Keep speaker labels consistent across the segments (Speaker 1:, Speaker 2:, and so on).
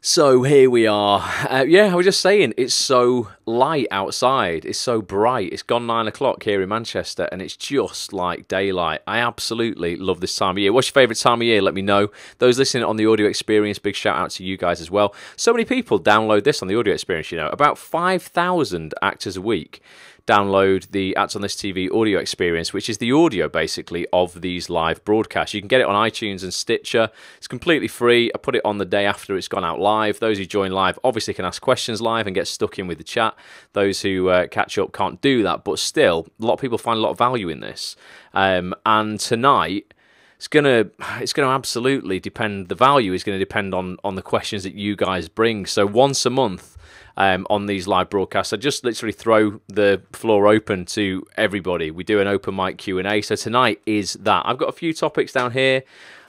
Speaker 1: So here we are. Yeah, I was just saying, it's so light outside. It's so bright. It's gone 9 o'clock here in Manchester, and it's just like daylight. I absolutely love this time of year. What's your favourite time of year? Let me know. Those listening on the audio experience, big shout out to you guys as well. So many people download this on the audio experience, you know. About 5,000 actors a week download the Acts on This TV audio experience, which is the audio, basically, of these live broadcasts. You can get it on iTunes and Stitcher. It's completely free. I put it on the day after it's gone out live. Those who join live obviously can ask questions live and get stuck in with the chat. Those who catch up can't do that, but still, a lot of people find a lot of value in this. And tonight, it's gonna absolutely depend. The value is going to depend on the questions that you guys bring. So once a month, on these live broadcasts, I just literally throw the floor open to everybody. We do an open mic Q&A. So tonight is that. I've got a few topics down here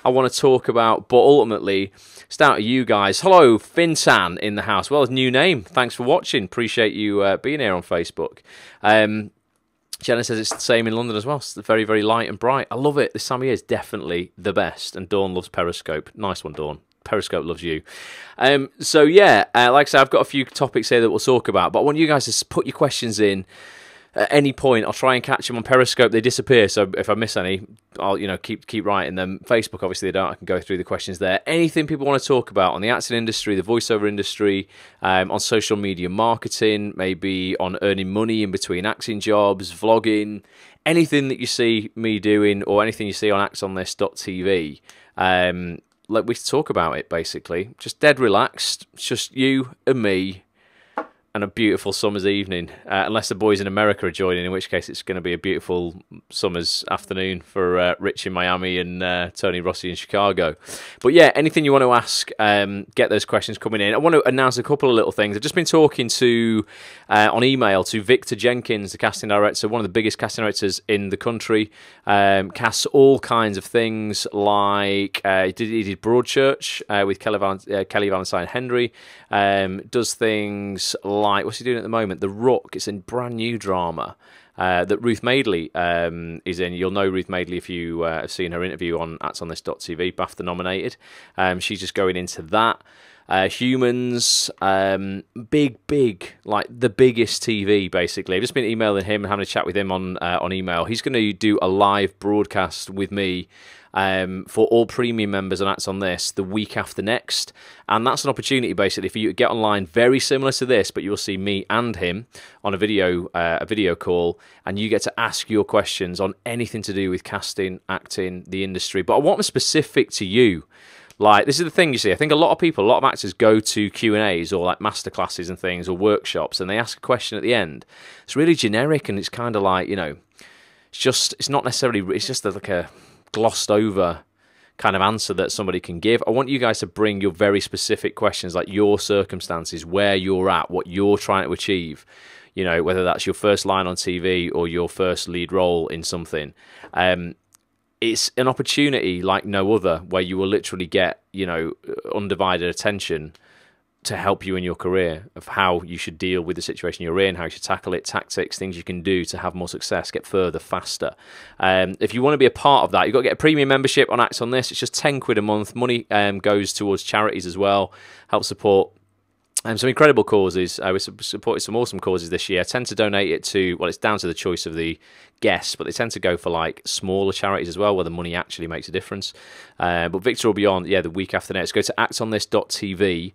Speaker 1: I want to talk about, but ultimately, it's down to you guys. Hello, Fintan in the house. Well, new name. Thanks for watching. Appreciate you being here on Facebook. Jenna says it's the same in London as well. It's very, very light and bright. I love it. This time of year is definitely the best. And Dawn loves Periscope. Nice one, Dawn. Periscope loves you. So yeah, like I said, I've got a few topics here that we'll talk about, but I want you guys to put your questions in at any point. I'll try and catch them on Periscope. They disappear, so if I miss any, I'll keep writing them. Facebook, obviously, they don't. I can go through the questions there. Anything people want to talk about on the acting industry, the voiceover industry, on social media marketing, maybe on earning money in between acting jobs, vlogging, anything that you see me doing or anything you see on actsonthis.tv. We talk about it, basically. Just dead relaxed. It's just you and me and a beautiful summer's evening. Unless the boys in America are joining, in which case it's going to be a beautiful summer's afternoon for Rich in Miami and Tony Rossi in Chicago. But yeah, anything you want to ask, get those questions coming in. I want to announce a couple of little things. I've just been talking to, on email, to Victor Jenkins, the casting director, one of the biggest casting directors in the country. Casts all kinds of things, like he did Broadchurch with Kelly Valentine Henry. Does things like, what's he doing at the moment? The Rook. It's a brand new drama that Ruth Madeley is in. You'll know Ruth Madeley if you have seen her interview on actsonthis.tv, BAFTA nominated. She's just going into that. Humans, big, like the biggest TV, basically. I've just been emailing him and having a chat with him on email. He's going to do a live broadcast with me for all premium members on Acts on This the week after next. And that's an opportunity, basically, for you to get online, very similar to this, but you'll see me and him on a video call, and you get to ask your questions on anything to do with casting, acting, the industry. But I want them specific to you. Like, this is the thing, you see, I think a lot of people, a lot of actors go to Q&As or like masterclasses and things or workshops, and they ask a question at the end. It's really generic, and it's kind of like, it's not necessarily, it's just like a glossed over kind of answer that somebody can give. I want you guys to bring your very specific questions, like your circumstances, where you're at, what you're trying to achieve, whether that's your first line on TV or your first lead role in something. It's an opportunity like no other, where you will literally get, undivided attention to help you in your career, of how you should deal with the situation you're in, how you should tackle it, tactics, things you can do to have more success, get further, faster. If you want to be a part of that, you've got to get a premium membership on Acts on This. It's just £10 a month. Money goes towards charities as well, help support some incredible causes. We supported some awesome causes this year. I tend to donate it to, well, it's down to the choice of the guests, but they tend to go for like smaller charities as well, where the money actually makes a difference. But Victor will be on, the week after next. Go to actsonthis.tv,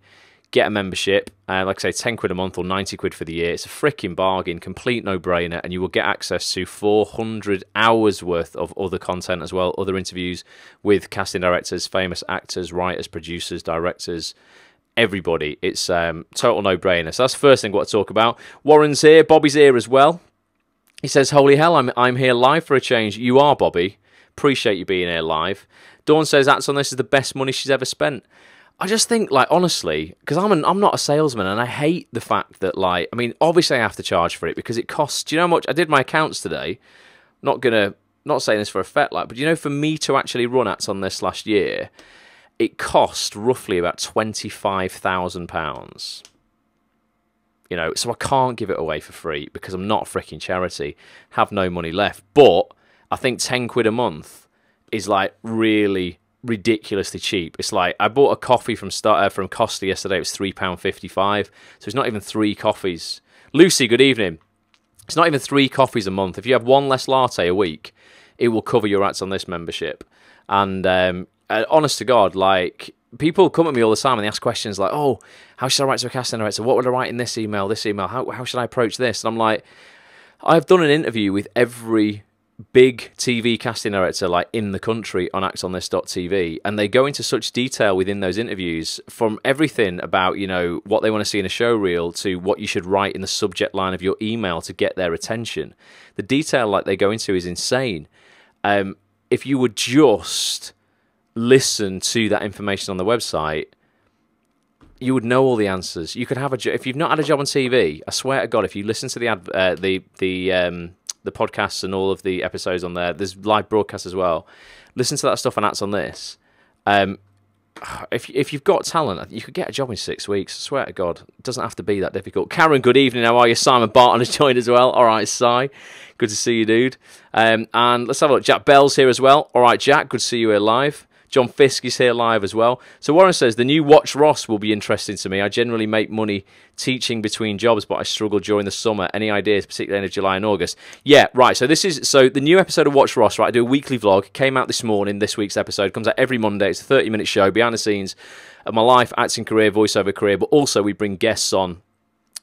Speaker 1: get a membership, like I say, £10 a month or £90 for the year. It's a freaking bargain, complete no-brainer, and you will get access to 400 hours worth of other content as well, other interviews with casting directors, famous actors, writers, producers, directors, everybody. It's total no-brainer. So that's the first thing I want to talk about. Warren's here. Bobby's here as well. He says, holy hell, I'm here live for a change. You are, Bobby. Appreciate you being here live. Dawn says, Acts on This is the best money she's ever spent. I just think, like, honestly, because I'm not a salesman, and I hate the fact that, like, I mean, obviously I have to charge for it because it costs. Do you know how much? I did my accounts today. Not saying this for effect, like, but for me to actually run Acts on This last year, it cost roughly about £25,000. So I can't give it away for free because I'm not a freaking charity, have no money left. But I think £10 a month is like really ridiculously cheap. It's like I bought a coffee from Costa yesterday. It was £3.55, so it's not even 3 coffees. Lucy, good evening. It's not even 3 coffees a month. If you have one less latte a week, it will cover your Acts on This membership. And honest to God, like, people come at me all the time and they ask questions like, oh, how should I write to a casting director? What would I write in this email? How should I approach this? And I'm like, I've done an interview with every big TV casting director like in the country on actonthis.tv, and they go into such detail within those interviews, from everything about, you know, what they want to see in a show reel to what you should write in the subject line of your email to get their attention. The detail like they go into is insane. If you would just listen to that information on the website, you would know all the answers. You could have a job. If you've not had a job on TV, I swear to God, if you listen to the podcasts and all of the episodes on there's live broadcasts as well. Listen to that stuff on Acts on This. If you've got talent, you could get a job in 6 weeks. I swear to God, it doesn't have to be that difficult. Karen, good evening. How are you? Simon Barton has joined as well. All right, Si, good to see you, dude. And let's have a look. Jack Bell's here as well. All right, Jack, good to see you here live. John Fisk is here live as well. So Warren says, the new Watch Ross will be interesting to me. I generally make money teaching between jobs, but I struggle during the summer. Any ideas, particularly end of July and August? Yeah, right. So the new episode of Watch Ross, right? I do a weekly vlog. Came out this morning, this week's episode. Comes out every Monday. It's a 30-minute show, behind the scenes of my life, acting career, voiceover career, but also we bring guests on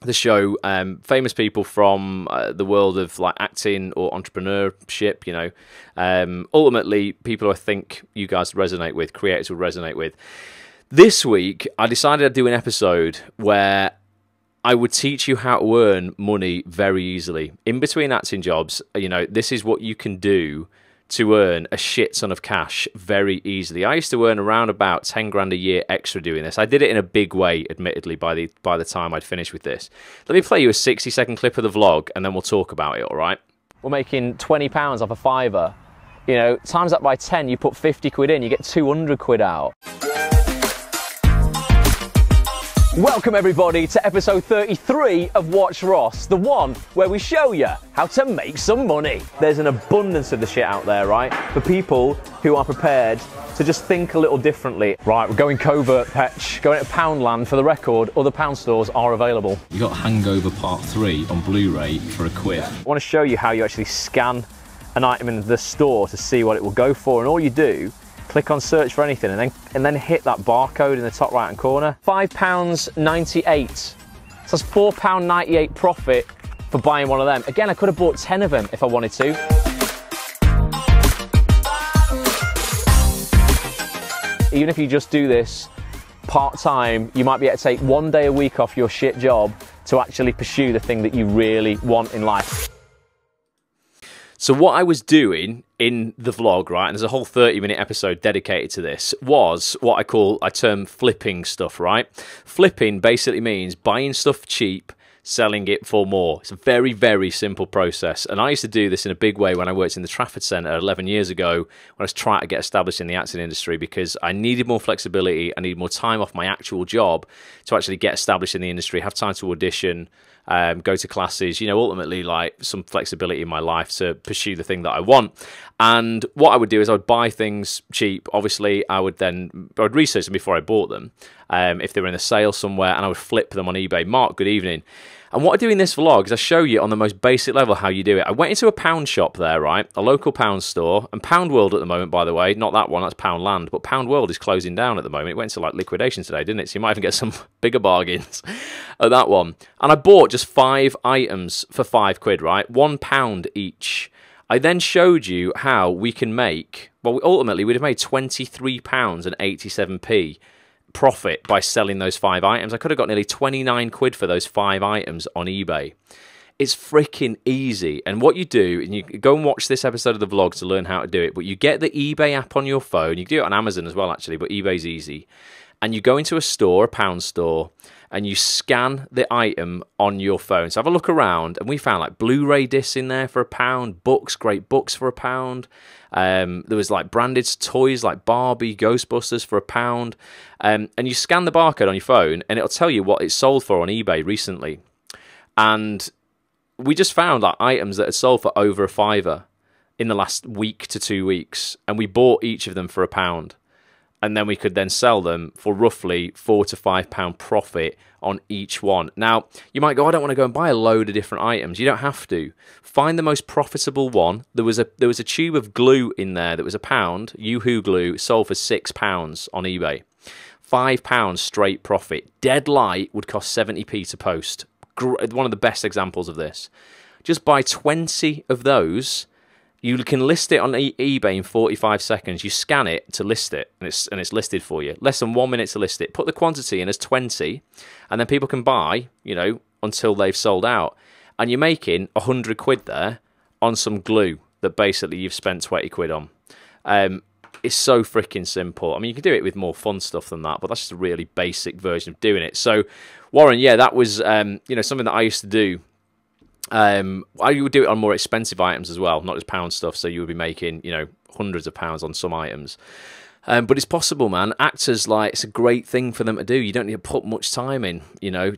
Speaker 1: the show, famous people from the world of like acting or entrepreneurship, you know, ultimately people who I think you guys resonate with, creators will resonate with. This week, I decided I'd do an episode where I would teach you how to earn money very easily. In between acting jobs, you know, this is what you can do to earn a shit ton of cash very easily. I used to earn around about 10 grand a year extra doing this. I did it in a big way, admittedly, by the time I'd finished with this. Let me play you a 60-second clip of the vlog, and then we'll talk about it, all right? We're making £20 off a fiver. You know, times that by 10, you put 50 quid in, you get 200 quid out. Welcome everybody to episode 33 of Watch Ross, the one where we show you how to make some money. There's an abundance of the shit out there, right? For people who are prepared to just think a little differently. Right, we're going covert, Petch, going to Poundland. For the record, other pound stores are available.
Speaker 2: You got Hangover Part 3 on Blu-ray for £1.
Speaker 1: I want to show you how you actually scan an item in the store to see what it will go for, and all you do, click on search for anything and then hit that barcode in the top right hand corner. £5.98. So that's £4.98 profit for buying one of them. Again, I could have bought 10 of them if I wanted to. Even if you just do this part-time, you might be able to take 1 day a week off your shit job to actually pursue the thing that you really want in life. So what I was doing in the vlog, right, and there's a whole 30-minute episode dedicated to this, was what I term flipping stuff, right? Flipping basically means buying stuff cheap, selling it for more. It's a very, very simple process. And I used to do this in a big way when I worked in the Trafford Centre 11 years ago when I was trying to get established in the acting industry, because I needed more flexibility. I needed more time off my actual job to actually get established in the industry, have time to audition, go to classes, you know, ultimately like some flexibility in my life to pursue the thing that I want. And what I would do is I would buy things cheap. Obviously, I would research them before I bought them, if they were in a sale somewhere, and I would flip them on eBay. Mark, good evening. And what I do in this vlog is I show you on the most basic level how you do it. I went into a pound shop there, right? A local pound store. And Pound World at the moment, by the way, not that one, that's Poundland, but Pound World is closing down at the moment. It went to like liquidation today, didn't it? So you might even get some bigger bargains at that one. And I bought just 5 items for £5, right? £1 each. I then showed you how we can make, well, ultimately we'd have made £23.87 profit by selling those 5 items. I could have got nearly 29 quid for those 5 items on eBay. It's freaking easy. And what you do, and you go and watch this episode of the vlog to learn how to do it, but you get the eBay app on your phone. You can do it on Amazon as well, actually, but eBay's easy. And you go into a store, a pound store, and you scan the item on your phone. So have a look around, and we found like Blu-ray discs in there for £1, books, great books for £1. There was like branded toys like Barbie, Ghostbusters for £1. And you scan the barcode on your phone, and it'll tell you what it's sold for on eBay recently. And we just found like items that had sold for over £5 in the last week to 2 weeks, and we bought each of them for £1. and then we could then sell them for roughly £4 to £5 profit on each one. Now, you might go, I don't want to go and buy a load of different items. You don't have to. Find the most profitable one. There was a tube of glue in there that was £1. Yoo-hoo glue sold for £6 on eBay. £5 straight profit. Dead light would cost 70p to post. One of the best examples of this. Just buy 20 of those. You can list it on eBay in 45 seconds. You scan it to list it, and it's listed for you. Less than 1 minute to list it. Put the quantity in as 20, and then people can buy, until they've sold out. And you're making 100 quid there on some glue that basically you've spent 20 quid on. It's so freaking simple. I mean, you can do it with more fun stuff than that, but that's just a really basic version of doing it. So, Warren, yeah, that was something that I used to do. I would do it on more expensive items as well, not just pound stuff. So you would be making, hundreds of pounds on some items. But it's possible, man. Actors, it's a great thing for them to do. You don't need to put much time in.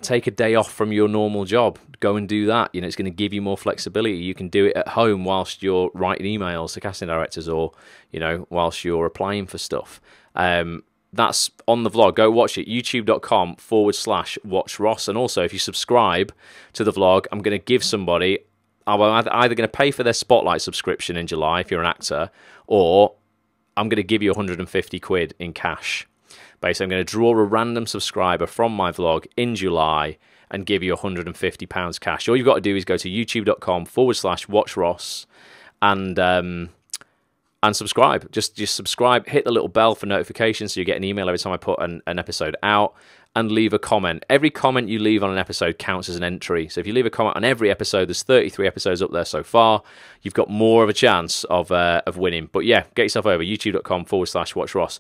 Speaker 1: Take a day off from your normal job. Go and do that. It's going to give you more flexibility. You can do it at home whilst you're writing emails to casting directors, or whilst you're applying for stuff. That's on the vlog. Go watch it. youtube.com/watch Ross. And also, if you subscribe to the vlog, I'm going to give somebody, I'm either going to pay for their Spotlight subscription in July if you're an actor, or I'm going to give you 150 quid in cash. Basically, I'm going to draw a random subscriber from my vlog in July and give you £150 cash. All you've got to do is go to youtube.com/watch Ross and subscribe. Just subscribe, hit the little bell for notifications so you get an email every time I put an episode out, and leave a comment. Every comment you leave on an episode counts as an entry. So if you leave a comment on every episode, there's 33 episodes up there so far, you've got more of a chance of winning. But yeah, get yourself over, youtube.com/watch Ross.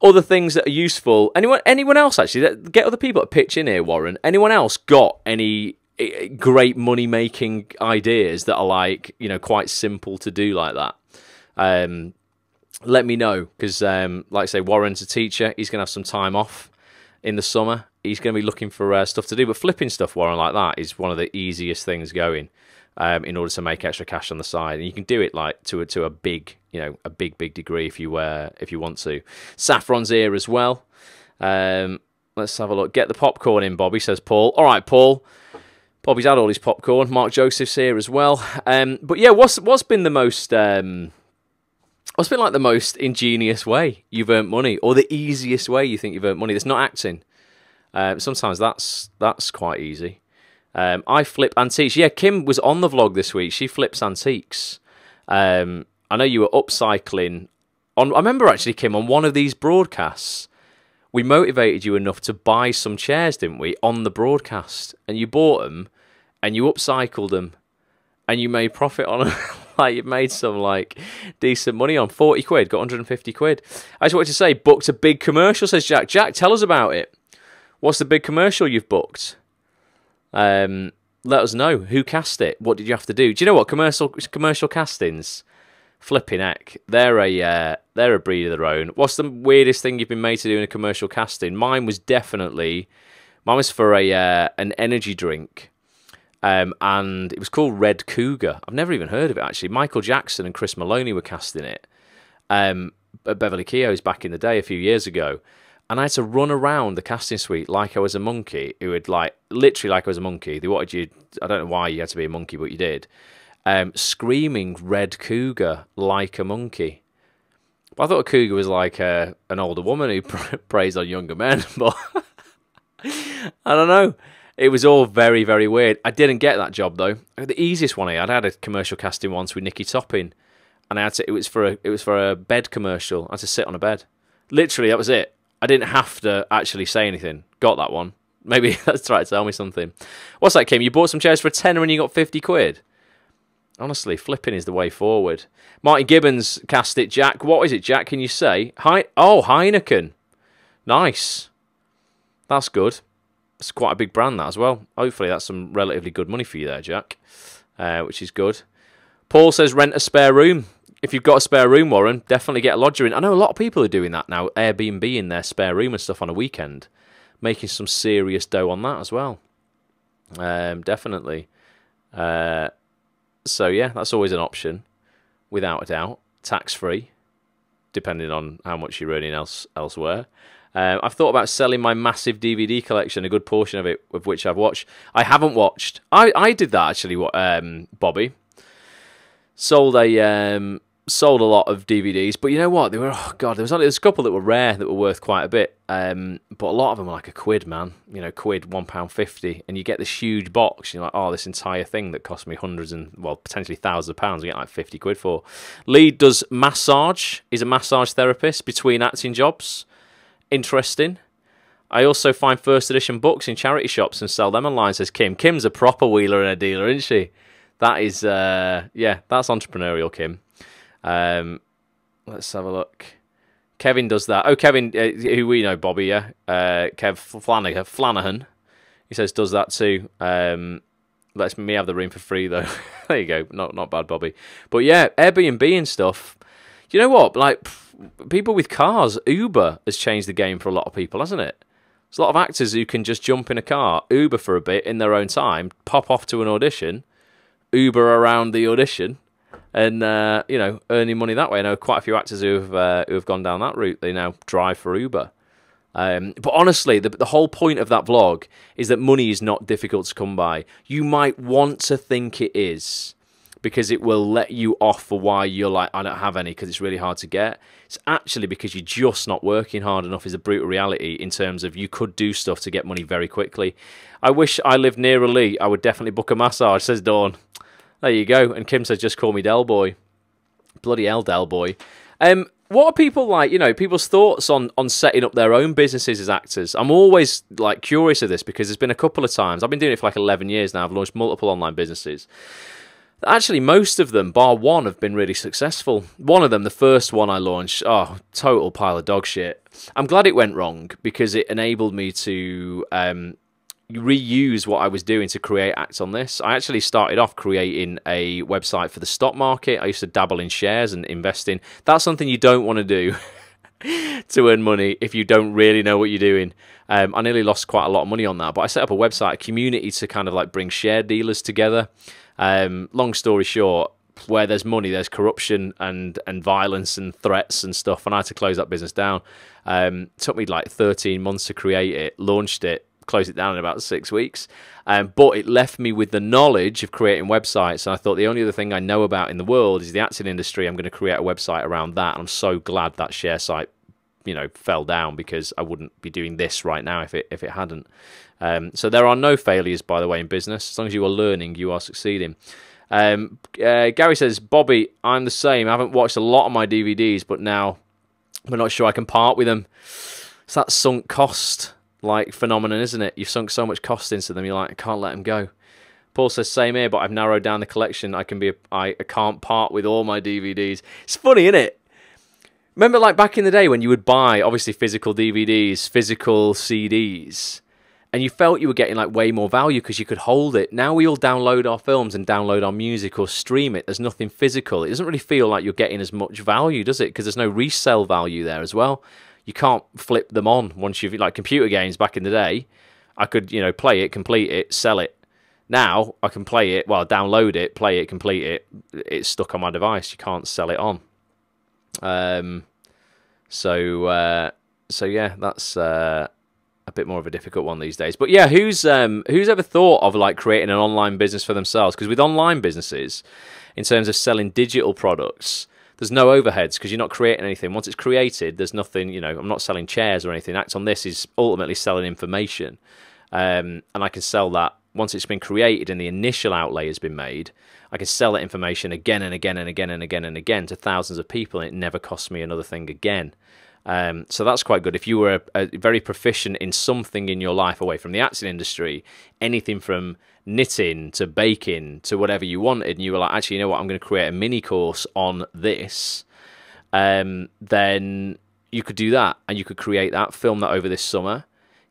Speaker 1: Other things that are useful. Anyone else, actually? Get other people to pitch in here, Warren. Anyone else got any great money-making ideas that are quite simple to do like that? Let me know, because like I say, Warren's a teacher. He's going to have some time off in the summer. He's going to be looking for stuff to do, but flipping stuff, Warren, like that is one of the easiest things going in order to make extra cash on the side. And you can do it to a big, a big degree if you want to. Saffron's here as well. Let's have a look. Get the popcorn in, Bobby, says Paul. All right, Paul. Bobby's had all his popcorn. Mark Joseph's here as well. But yeah, what's been the most what's been the most ingenious way you've earned money, or the easiest way you think you've earned money that's not acting? Sometimes that's quite easy. I flip antiques. Yeah, Kim was on the vlog this week. She flips antiques. I know you were upcycling. I remember actually, Kim, on one of these broadcasts, we motivated you enough to buy some chairs, didn't we, on the broadcast? And you bought them, and you upcycled them, and you made profit on them. You made some decent money on 40 quid, got 150 quid. I just wanted to say, booked a big commercial, says Jack. Jack, tell us about it. What's the big commercial you've booked? Let us know. Who cast it? What did you have to do? Do you know what? Commercial castings, flipping heck, they're a breed of their own. What's the weirdest thing you've been made to do in a commercial casting? Mine was for an energy drink. And it was called Red Cougar. I've never even heard of it, actually. Michael Jackson and Chris Maloney were casting it at Beverly Keogh's back in the day, a few years ago. And I had to run around the casting suite like I was a monkey. It would literally like I was a monkey. They wanted you, I don't know why you had to be a monkey, but you did. Screaming Red Cougar like a monkey. But I thought a cougar was an older woman who preys on younger men, but I don't know. It was all very, very weird. I didn't get that job though. The easiest one I had a commercial casting once with Nicky Topping, and it was for a bed commercial. I had to sit on a bed. Literally, that was it. I didn't have to actually say anything. Got that one. Maybe that's trying to tell me something. What's that, Kim? You bought some chairs for a tenner and you got 50 quid? Honestly, flipping is the way forward. Marty Gibbons cast it, Jack. What is it, Jack? Can you say? Heineken. Nice. That's good. It's quite a big brand, that, as well. Hopefully that's some relatively good money for you there, Jack, which is good. Paul says rent a spare room. If you've got a spare room, Warren, definitely get a lodger in. I know a lot of people are doing that now, Airbnb in their spare room and stuff on a weekend, making some serious dough on that as well. Definitely. So, yeah, that's always an option, without a doubt. Tax-free. depending on how much you're earning elsewhere. I've thought about selling my massive DVD collection, a good portion of it, of which I've watched. I haven't watched. I did that actually. Bobby sold a lot of DVDs, but you know what? There was a couple that were rare that were worth quite a bit. But a lot of them were like £1, man. You know, £1.50, and you get this huge box. You're like, oh, this entire thing that cost me hundreds and potentially thousands of pounds. I get like £50 for. Lee does massage. He's a massage therapist between acting jobs. Interesting. I also find first edition books in charity shops and sell them online, says Kim. Kim's a proper wheeler and a dealer, isn't she? That is, that's entrepreneurial, Kim. Let's have a look. Kevin does that. Oh, Kevin, who we know, Bobby, yeah? Kev Flanagan, he says, does that too. Lets me have the room for free, though. There you go. Not bad, Bobby. But yeah, Airbnb and stuff. You know what? Like, people with cars, Uber has changed the game for a lot of people, hasn't it? There's a lot of actors who can just jump in a car, Uber for a bit in their own time, pop off to an audition, Uber around the audition, and earning money that way. I know quite a few actors who have gone down that route. They now drive for Uber. But honestly, the whole point of that vlog is that money is not difficult to come by. You might want to think it is, because it will let you off for why you're like, I don't have any, because it's really hard to get. It's actually because you're just not working hard enough, is a brutal reality, in terms of you could do stuff to get money very quickly. I wish I lived near a Lee. I would definitely book a massage, says Dawn. There you go. And Kim says, just call me Del Boy. Bloody hell, Del Boy. What are people like, people's thoughts on setting up their own businesses as actors? I'm always like curious of this, because there's been a couple of times. I've been doing it for like 11 years now. I've launched multiple online businesses. Actually, most of them, bar one, have been really successful. One of them, the first one I launched, total pile of dog shit. I'm glad it went wrong, because it enabled me to reuse what I was doing to create Act on This. I actually started off creating a website for the stock market. I used to dabble in shares and investing. That's something you don't want to do to earn money if you don't really know what you're doing. I nearly lost quite a lot of money on that, but I set up a website, a community to kind of like bring share dealers together. Long story short, where there's money, there's corruption and violence and threats and stuff, and I had to close that business down. Took me like 13 months to create it, launched it, closed it down in about 6 weeks. But it left me with the knowledge of creating websites, and I thought the only other thing I know about in the world is the acting industry. I'm going to create a website around that, and I'm so glad that share site, fell down, because I wouldn't be doing this right now if it hadn't. So there are no failures, by the way, in business. As long as you are learning, you are succeeding. Gary says, Bobby, I'm the same. I haven't watched a lot of my DVDs, but now I'm not sure I can part with them. It's that sunk cost phenomenon, isn't it? You've sunk so much cost into them, you're like, I can't let them go. Paul says, same here, but I've narrowed down the collection. I can't part with all my DVDs. It's funny, isn't it? Remember, like back in the day when you would buy, obviously, physical DVDs, physical CDs, and you felt you were getting like way more value because you could hold it. Now we all download our films and download our music or stream it. There's nothing physical. It doesn't really feel like you're getting as much value, does it? Because there's no resale value there as well. You can't flip them on once you've, like computer games back in the day, I could, play it, complete it, sell it. Now I can play it, download it, play it, complete it. It's stuck on my device. You can't sell it on. So yeah, that's a bit more of a difficult one these days. But yeah, who's ever thought of like creating an online business for themselves? Because with online businesses, in terms of selling digital products, there's no overheads because you're not creating anything. Once it's created, there's nothing, I'm not selling chairs or anything. Act on This is ultimately selling information. And I can sell that once it's been created and the initial outlay has been made. I can sell that information again and again and again and again and again to thousands of people, and it never costs me another thing again. So that's quite good. If you were a very proficient in something in your life away from the acting industry, anything from knitting to baking to whatever you wanted, and you were like, actually, you know what, I'm going to create a mini course on this, then you could do that, and you could create that, film that over this summer,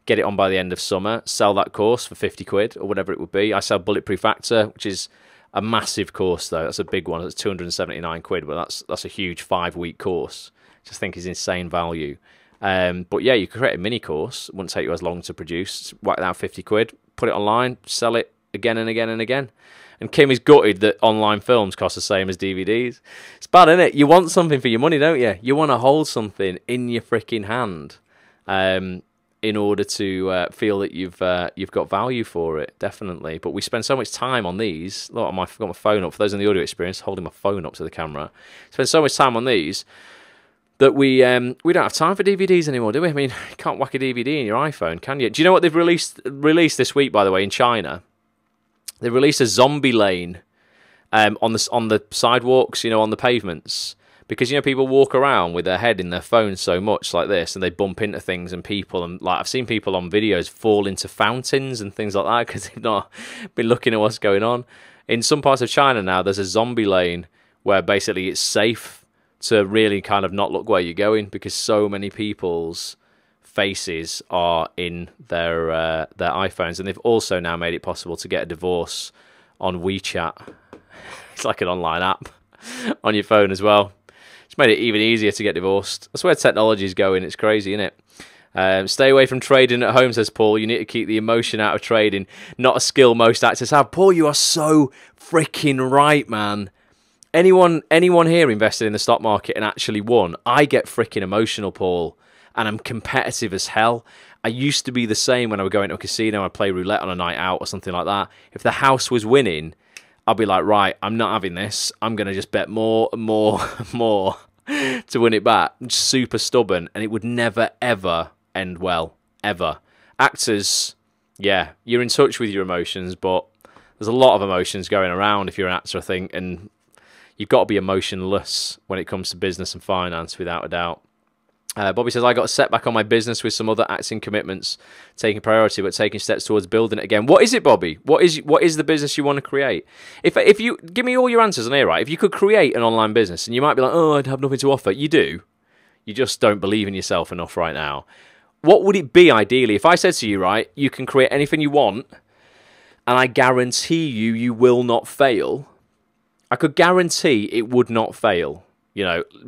Speaker 1: get it on by the end of summer, sell that course for 50 quid or whatever it would be. I sell Bulletproof Actor, which is a massive course though. That's a big one. It's 279 quid, but that's a huge 5-week course. Just think is insane value. But yeah, you could create a mini course. It wouldn't take you as long to produce. Whack it out 50 quid, put it online, sell it again and again and again. And Kim is gutted that online films cost the same as DVDs. It's bad, isn't it? You want something for your money, don't you? You want to hold something in your freaking hand in order to feel that you've got value for it, definitely. But we spend so much time on these. Look, I've got my phone up. For those in the audio experience, holding my phone up to the camera. Spend so much time on these that we don't have time for DVDs anymore, do we? I mean, you can't whack a DVD in your iPhone, can you? Do you know what they've released this week, by the way, in China? They released a zombie lane on the sidewalks, on the pavements, because people walk around with their head in their phone so much like this, and they bump into things and people, and like I've seen people on videos fall into fountains and things like that because they've not been looking at what's going on. In some parts of China now, there's a zombie lane where basically it's safe to really kind of not look where you're going because so many people's faces are in their iPhones, and they've also now made it possible to get a divorce on WeChat. It's like an online app on your phone as well. It's made it even easier to get divorced. That's where technology is going. It's crazy, isn't it? Stay away from trading at home, says Paul. You need to keep the emotion out of trading. Not a skill most actors have. Paul, you are so freaking right, man. Anyone here invested in the stock market and actually won, I get freaking emotional, Paul, and I'm competitive as hell. I used to be the same when I would go into a casino, I'd play roulette on a night out or something like that. If the house was winning, I'd be like, right, I'm not having this. I'm going to just bet more and more and more to win it back. I'm just super stubborn, and it would never, ever end well, ever. Actors, yeah, you're in touch with your emotions, but there's a lot of emotions going around if you're an actor, I think, and you've got to be emotionless when it comes to business and finance, without a doubt. Bobby says, I got a setback on my business with some other acting commitments taking priority, but taking steps towards building it again. What is it, Bobby? What is the business you want to create? If you give me all your answers on here, right? If you could create an online business, and you might be like, oh, I'd have nothing to offer. You do. You just don't believe in yourself enough right now. What would it be ideally? If I said to you, right, you can create anything you want, and I guarantee you will not fail. I could guarantee it would not fail.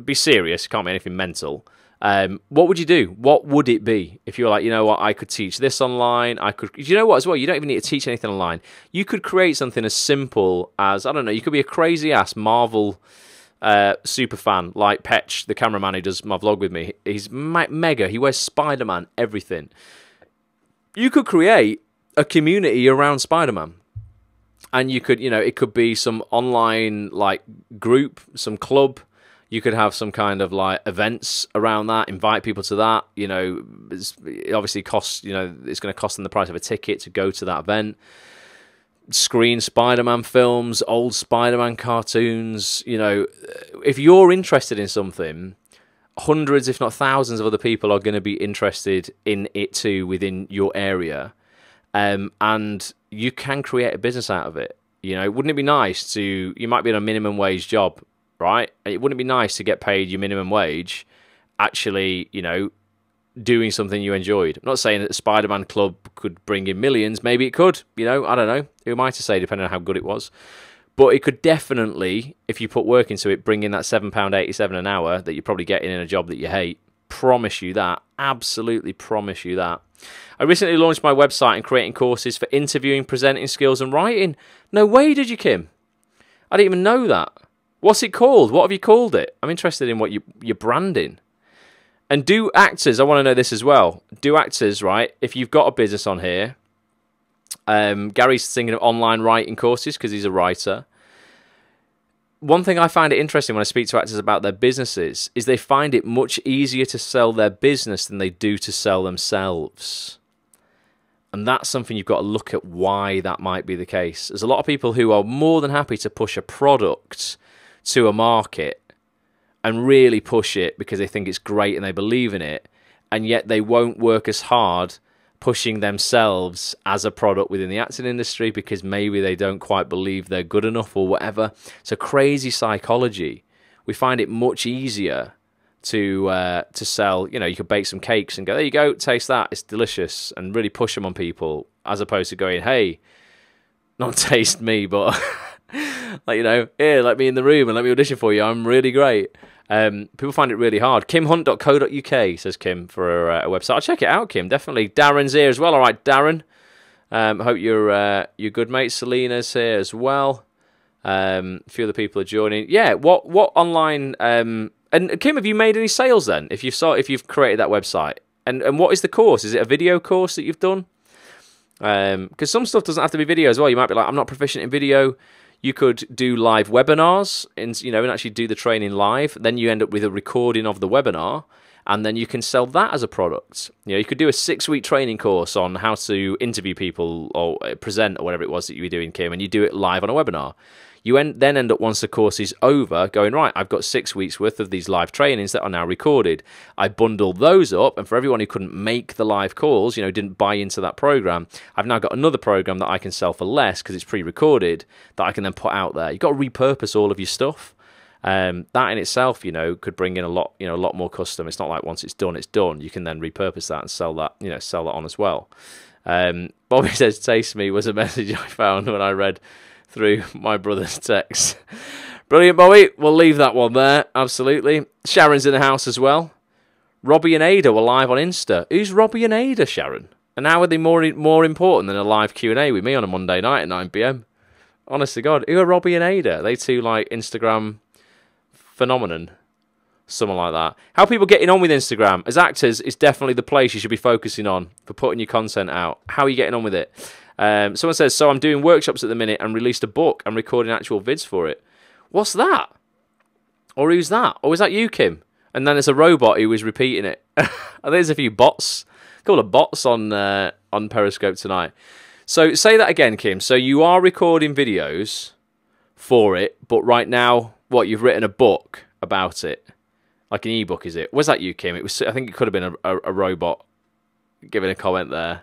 Speaker 1: Be serious. It can't be anything mental. What would you do? What would it be if you were like, you know what, I could teach this online. You know what as well? You don't even need to teach anything online. You could create something as simple as, I don't know, you could be a crazy ass Marvel super fan like Petch, the cameraman who does my vlog with me. He's mega. He wears Spider-Man, everything. You could create a community around Spider-Man. And you could, it could be some online like group, some club. You could have some kind of like events around that, invite people to that. It obviously costs, it's going to cost them the price of a ticket to go to that event. Screen Spider-Man films, old Spider-Man cartoons. If you're interested in something, hundreds, if not thousands of other people are going to be interested in it too within your area. And you can create a business out of it. Wouldn't it be nice you might be in a minimum wage job, right? It wouldn't be nice to get paid your minimum wage actually, doing something you enjoyed. I'm not saying that the Spider-Man Club could bring in millions. Maybe it could, I don't know. Who am I to say, depending on how good it was? But it could definitely, if you put work into it, bring in that £7.87 an hour that you're probably getting in a job that you hate. Promise you that. Absolutely promise you that. I recently launched my website and creating courses for interviewing, presenting skills and writing. No way, did you, Kim? I didn't even know that. What's it called? What have you called it? I'm interested in what you're branding. And do actors, I want to know this as well. Do actors, right, if you've got a business on here, Gary's thinking of online writing courses because he's a writer. One thing I find it interesting when I speak to actors about their businesses is they find it much easier to sell their business than they do to sell themselves. And that's something you've got to look at why that might be the case. There's a lot of people who are more than happy to push a product to a market and really push it because they think it's great and they believe in it, and yet they won't work as hard pushing themselves as a product within the acting industry because maybe they don't quite believe they're good enough or whatever. It's a crazy psychology. We find it much easier to sell. You could bake some cakes and go, there you go, taste that, it's delicious, and really push them on people, as opposed to going, hey, not taste me, but here, let me in the room and let me audition for you, I'm really great. People find it really hard. kimhunt.co.uk, says Kim, for a website. I'll check it out, Kim, definitely. Darren's here as well. All right, Darren. Hope you're good, mate. Selena's here as well. A few other people are joining. Yeah, what online? And Kim, have you made any sales then? If you've created that website, and what is the course? Is it a video course that you've done? Because some stuff doesn't have to be video as well. You might be like, I'm not proficient in video. You could do live webinars and actually do the training live. Then you end up with a recording of the webinar, and then you can sell that as a product. You could do a 6-week training course on how to interview people or present or whatever it was that you were doing, Kim, and you do it live on a webinar. You then end up, once the course is over, going, right, I've got 6 weeks worth of these live trainings that are now recorded. I bundle those up, and for everyone who couldn't make the live calls, didn't buy into that program, I've now got another program that I can sell for less because it's pre-recorded that I can then put out there. You've got to repurpose all of your stuff. That in itself, could bring in a lot more custom. It's not like once it's done, it's done. You can then repurpose that and sell that on as well. Bobby says, "Taste me" was a message I found when I read through my brother's text. Brilliant, Bobby. We'll leave that one there. Absolutely. Sharon's in the house as well. Robbie and Ada were live on Insta. Who's Robbie and Ada, Sharon? And how are they more important than a live Q&A with me on a Monday night at 9 p.m? Honest to God, who are Robbie and Ada? Are they two like Instagram phenomenon? Someone like that. How are people getting on with Instagram? As actors, it's definitely the place you should be focusing on for putting your content out. How are you getting on with it? Someone says, so I'm doing workshops at the minute and released a book. I'm recording actual vids for it. What's that? Or who's that? Or is that you, Kim? And then there's a robot who was repeating it. I think there's a few bots. A couple of bots on Periscope tonight. So say that again, Kim. So you are recording videos for it, but right now, you've written a book about it. Like an ebook, is it? Was that you, Kim? I think it could have been a robot giving a comment there.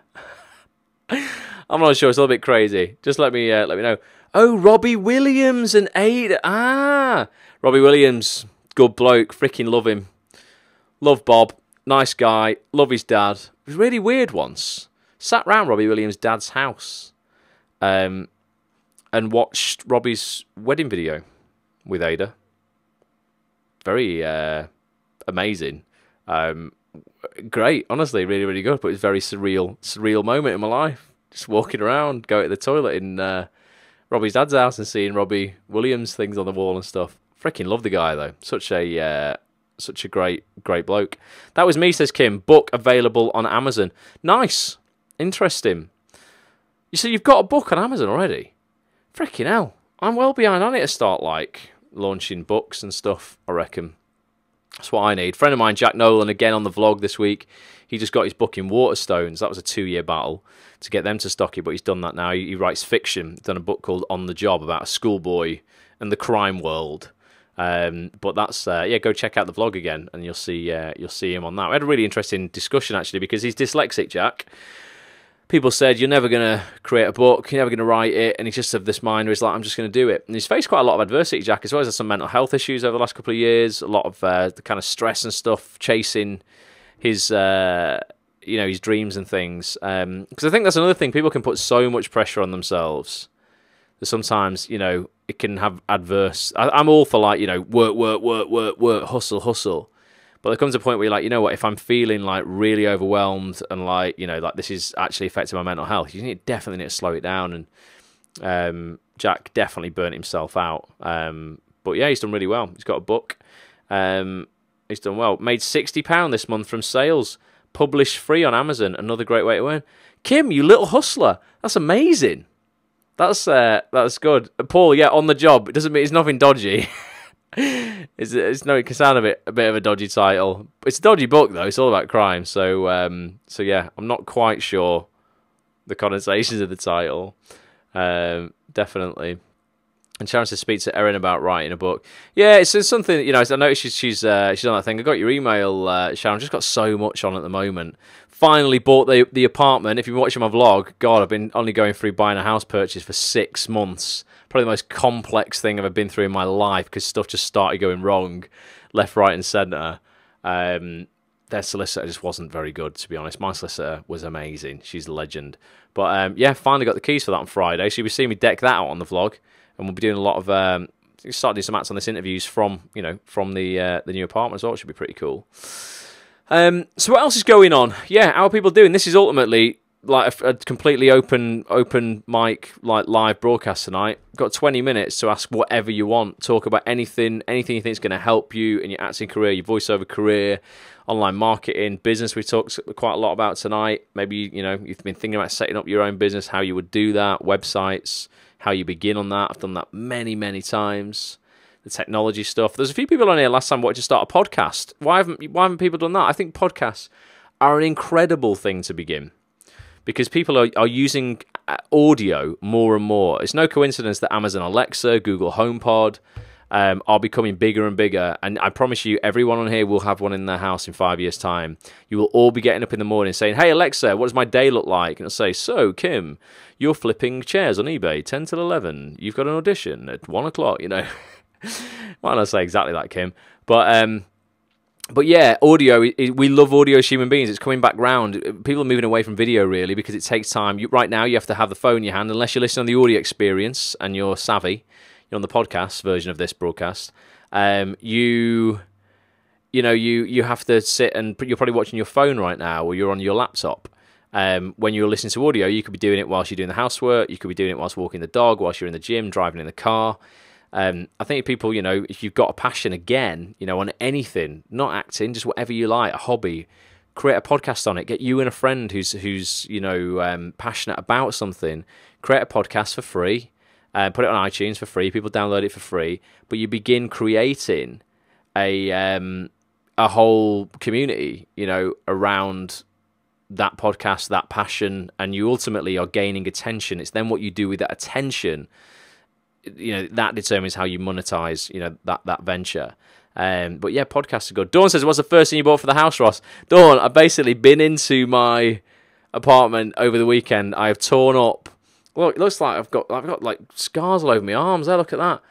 Speaker 1: I'm not sure. It's a little bit crazy. Just let me know. Oh, Robbie Williams and Ada. Robbie Williams, good bloke. Freaking love him. Love Bob. Nice guy. Love his dad. It was really weird once. Sat round Robbie Williams' dad's house, and watched Robbie's wedding video with Ada. Very amazing. Great. Honestly, really, really good. But it's a very surreal moment in my life. Just walking around, going to the toilet in Robbie's dad's house and seeing Robbie Williams things on the wall and stuff. Freaking love the guy though. Such a great bloke. That was me, says Kim. Book available on Amazon. Nice, interesting. You see, you've got a book on Amazon already. Freaking hell, I'm well behind on it to start launching books and stuff. I reckon that's what I need. Friend of mine, Jack Nolan, again on the vlog this week. He just got his book in Waterstones. That was a 2-year battle to get them to stock it, but he's done that now. He writes fiction. He's done a book called On the Job about a schoolboy and the crime world. But that's go check out the vlog again, and you'll see him on that. We had a really interesting discussion actually because he's dyslexic, Jack. People said, you're never going to create a book, you're never going to write it, and he's just of this mind where he's like, I'm just going to do it. And he's faced quite a lot of adversity, Jack, as well as some mental health issues over the last couple of years, a lot of the kind of stress and stuff, chasing his his dreams and things. Because I think that's another thing, people can put so much pressure on themselves that sometimes, it can have adverse... I'm all for, work, hustle. But there comes a point where you're like, you know what, if I'm feeling really overwhelmed and this is actually affecting my mental health, definitely need to slow it down. And Jack definitely burnt himself out. But yeah, he's done really well. He's got a book. He's done well. Made £60 this month from sales. Published free on Amazon. Another great way to earn. Kim, you little hustler. That's amazing. That's good. Paul, yeah, On the Job. It doesn't mean it's nothing dodgy. It's no, it can sound a bit of a dodgy title. It's a dodgy book though. It's all about crime. So yeah, I'm not quite sure the connotations of the title. Definitely. And Sharon says, speak to Erin about writing a book. Yeah, it's something, I noticed she's on that thing. I got your email, Sharon. Just got so much on at the moment. Finally bought the apartment. If you've been watching my vlog, God, I've been only going through buying a house purchase for 6 months. Probably the most complex thing I've ever been through in my life because stuff just started going wrong, left, right, and centre. Their solicitor just wasn't very good, to be honest. My solicitor was amazing. She's a legend. But yeah, finally got the keys for that on Friday. So you'll be seeing me deck that out on the vlog. And we'll be doing a lot of start doing some acts on this interviews from the new apartment as well. It should be pretty cool. So what else is going on? Yeah, how are people doing? This is ultimately like a completely open mic, like live broadcast tonight. Got 20 minutes to ask whatever you want. Talk about anything you think is going to help you in your acting career, your voiceover career, online marketing, business. We talked quite a lot about tonight. Maybe you've been thinking about setting up your own business, how you would do that, websites, how you begin on that. I've done that many times. The technology stuff. There's a few people on here last time wanted to start a podcast. Why haven't people done that? I think podcasts are an incredible thing to begin, because people are using audio more and more. It's no coincidence that Amazon Alexa, Google HomePod are becoming bigger and bigger. And I promise you, everyone on here will have one in their house in 5 years' time. You will all be getting up in the morning saying, "Hey, Alexa, what does my day look like?" And it'll say, "So, Kim, you're flipping chairs on eBay, 10 till 11. You've got an audition at 1 o'clock, Why not say exactly that, Kim? But yeah, audio, we love audio as human beings. It's coming back round. People are moving away from video, really, because it takes time. Right now, you have to have the phone in your hand, unless you're listening on the audio experience and you're savvy. You're on the podcast version of this broadcast. You have to sit and you're probably watching your phone right now, or you're on your laptop. When you're listening to audio, you could be doing it whilst you're doing the housework. You could be doing it whilst walking the dog, whilst you're in the gym, driving in the car. I think people, if you've got a passion again, on anything, not acting, just whatever you like, a hobby, create a podcast on it. Get you and a friend who's passionate about something. Create a podcast for free. Put it on iTunes for free. People download it for free. But you begin creating a whole community, around that podcast, that passion, and you ultimately are gaining attention. It's then what you do with that attention, that determines how you monetize, that venture. But yeah, podcasts are good. Dawn says, "What's the first thing you bought for the house, Ross?" Dawn, I've basically been into my apartment over the weekend. I have torn up. Look, it looks like I've got like scars all over my arms. There, look at that.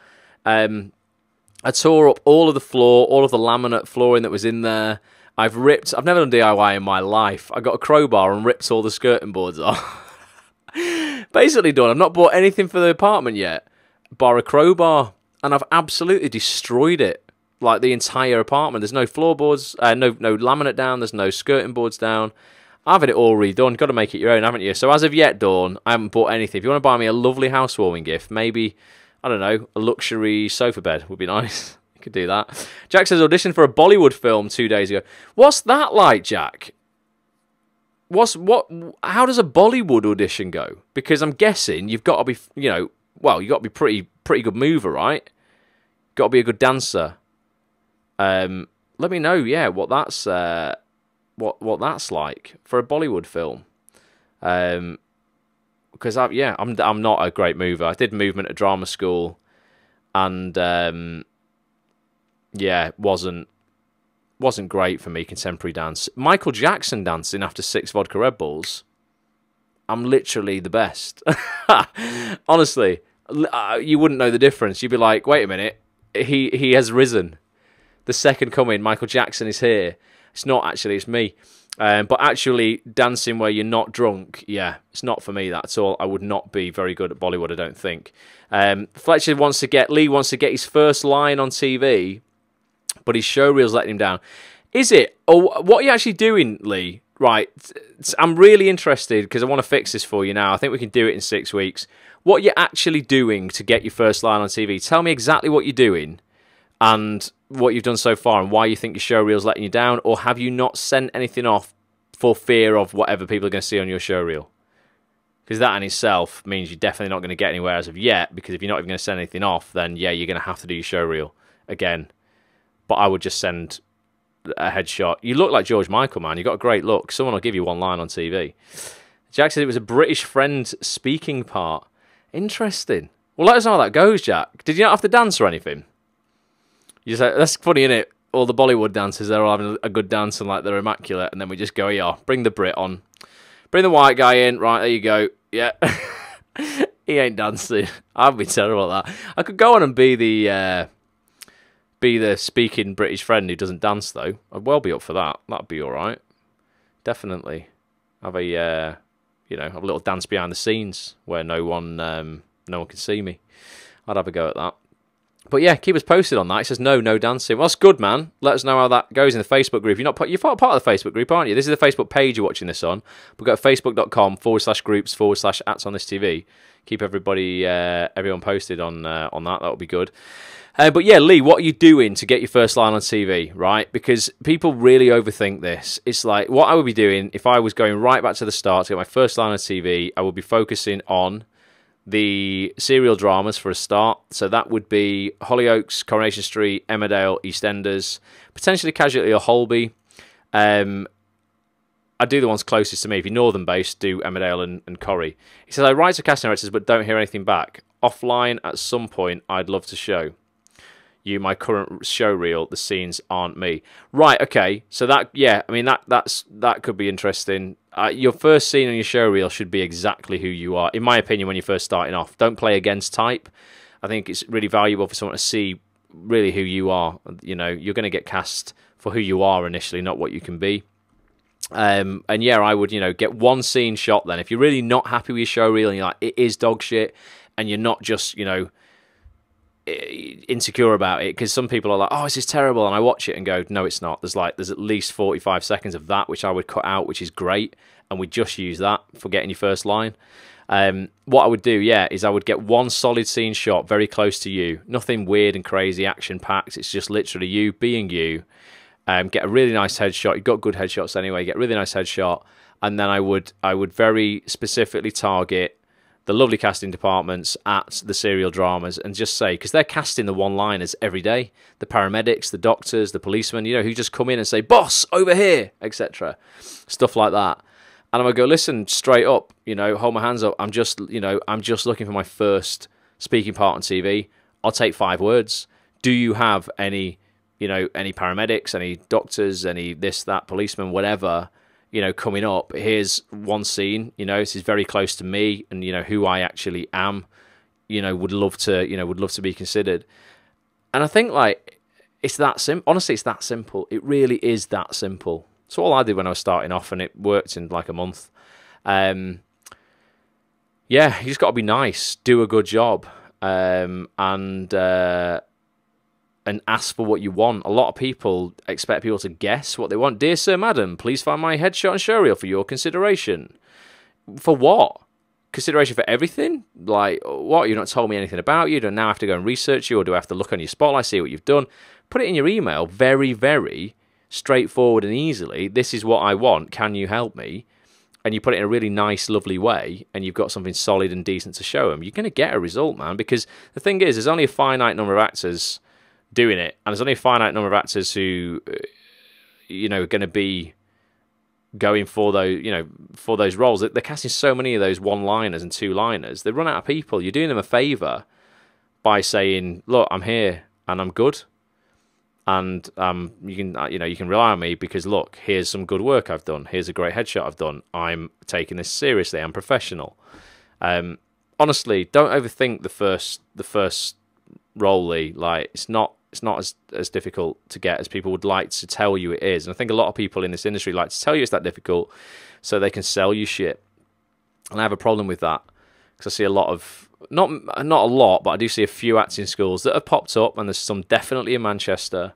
Speaker 1: I tore up all of the floor, all of the laminate flooring that was in there. I've never done DIY in my life. I got a crowbar and ripped all the skirting boards off. Basically, Dawn, I've not bought anything for the apartment yet, bar a crowbar, and I've absolutely destroyed it, like the entire apartment. There's no floorboards, no laminate down, there's no skirting boards down. I've had it all redone. Got to make it your own, haven't you? So as of yet, Dawn, I haven't bought anything. If you want to buy me a lovely housewarming gift, maybe, I don't know, a luxury sofa bed would be nice. You could do that. Jack says, auditioned for a Bollywood film 2 days ago. What's that like, Jack? How does a Bollywood audition go? Because I'm guessing you've got to be, you've got to be pretty good mover, right? Got to be a good dancer. Let me know, what that's what that's like for a Bollywood film. Because I'm not a great mover. I did movement at drama school, and wasn't great for me, contemporary dance. Michael Jackson dancing after 6 vodka Red Bulls, I'm literally the best. Honestly, you wouldn't know the difference. You'd be like, wait a minute, he has risen. The second coming, Michael Jackson is here. It's not actually, it's me. But actually, dancing where you're not drunk, it's not for me, that's all. I would not be very good at Bollywood, I don't think. Lee wants to get his first line on TV, but his showreel's letting him down. Is it? Or what are you actually doing, Lee? Right, I'm really interested, because I want to fix this for you now. I think we can do it in 6 weeks. What you're actually doing to get your first line on TV. Tell me exactly what you're doing, and what you've done so far, and why you think your showreel's letting you down, or have you not sent anything off for fear of whatever people are going to see on your showreel? Because that in itself means you're definitely not going to get anywhere as of yet, because if you're not even going to send anything off, then you're going to have to do your showreel again. But I would just send a headshot. You look like George Michael, man. You got a great look. Someone will give you one line on TV. Jack said it was a British friend speaking part. Interesting. Well, let us know how that goes, Jack. Did you not have to dance or anything? You say, that's funny, isn't it? All the Bollywood dancers, they're all having a good dance and like they're immaculate, and then we just go, bring the Brit on. Bring the white guy in. Right, there you go. Yeah. He ain't dancing. I'd be terrible at that. I could go on and be the speaking British friend who doesn't dance, though. I'd well be up for that. That'd be all right. Definitely. Have a little dance behind the scenes where no one can see me. I'd have a go at that. But yeah, keep us posted on that. It says no dancing. Well, that's good, man. Let us know how that goes in the Facebook group. You're part of the Facebook group, aren't you? This is the Facebook page you're watching this on. We've got facebook.com/groups/@on-this-TV. Keep everyone posted on that. That would be good. But yeah, Lee, what are you doing to get your first line on TV, right? Because people really overthink this. It's like, what I would be doing if I was going right back to the start to get my first line on TV, I would be focusing on the serial dramas for a start. So that would be Hollyoaks, Coronation Street, Emmerdale, EastEnders, potentially Casualty or Holby. I do the ones closest to me. If you're northern based, do Emmerdale and Corrie. He says, I write to casting directors but don't hear anything back. Offline at some point, I'd love to show you my current show reel. The scenes aren't me. Right, okay. So that, yeah, I mean, that could be interesting. Your first scene on your show reel should be exactly who you are, in my opinion, when you're first starting off. Don't play against type. I think it's really valuable for someone to see really who you are. You know, you're going to get cast for who you are initially, not what you can be. And yeah, I would, get one scene shot then. If you're really not happy with your show reel and you're like, it is dog shit, and you're not just, insecure about it, because some people are like, oh, this is terrible, and I watch it and go, no, it's not. There's at least 45 seconds of that which I would cut out, which is great, and we just use that for getting your first line. What I would do, yeah, is I would get one solid scene shot very close to you, nothing weird and crazy action packed. It's just literally you being you. Get a really nice headshot. You've got good headshots anyway. Get a really nice headshot, and then I would very specifically target the lovely casting departments at the serial dramas and just say, because they're casting the one-liners every day, the paramedics, the doctors, the policemen, who just come in and say, boss, over here, etc. Stuff like that. And I'm going to go, listen, straight up, hold my hands up. I'm just looking for my first speaking part on TV. I'll take 5 words. Do you have any paramedics, any doctors, any this, that, policemen, whatever, coming up? Here's one scene, this is very close to me and, who I actually am, would love to be considered. And I think, it's that simple. Honestly, it's that simple. It really is that simple. So all I did when I was starting off, and it worked in like a month. Yeah, you just got to be nice, do a good job, and ask for what you want. A lot of people expect people to guess what they want. Dear Sir, Madam, please find my headshot and show reel for your consideration. For what? Consideration for everything? Like, what? You've not told me anything about you. Do I now have to go and research you, or do I have to look on your spotlight, see what you've done? Put it in your email very, very straightforward and easily. This is what I want. Can you help me? And you put it in a really nice, lovely way, and you've got something solid and decent to show them. You're going to get a result, man, because the thing is, there's only a finite number of actors doing it, and there's only a finite number of actors who are going to be going for those roles. They're casting so many of those one-liners and two-liners, they run out of people. You're doing them a favor by saying, look, I'm here and I'm good, and you can rely on me, because look, here's some good work I've done, here's a great headshot I've done, I'm taking this seriously, I'm professional. Honestly, don't overthink the first role, Lee. Like, it's not as difficult to get as people would like to tell you it is. And I think a lot of people in this industry like to tell you it's that difficult so they can sell you shit. And I have a problem with that, because I see a lot of, not a lot, but I do see a few acting schools that have popped up, and there's some definitely in Manchester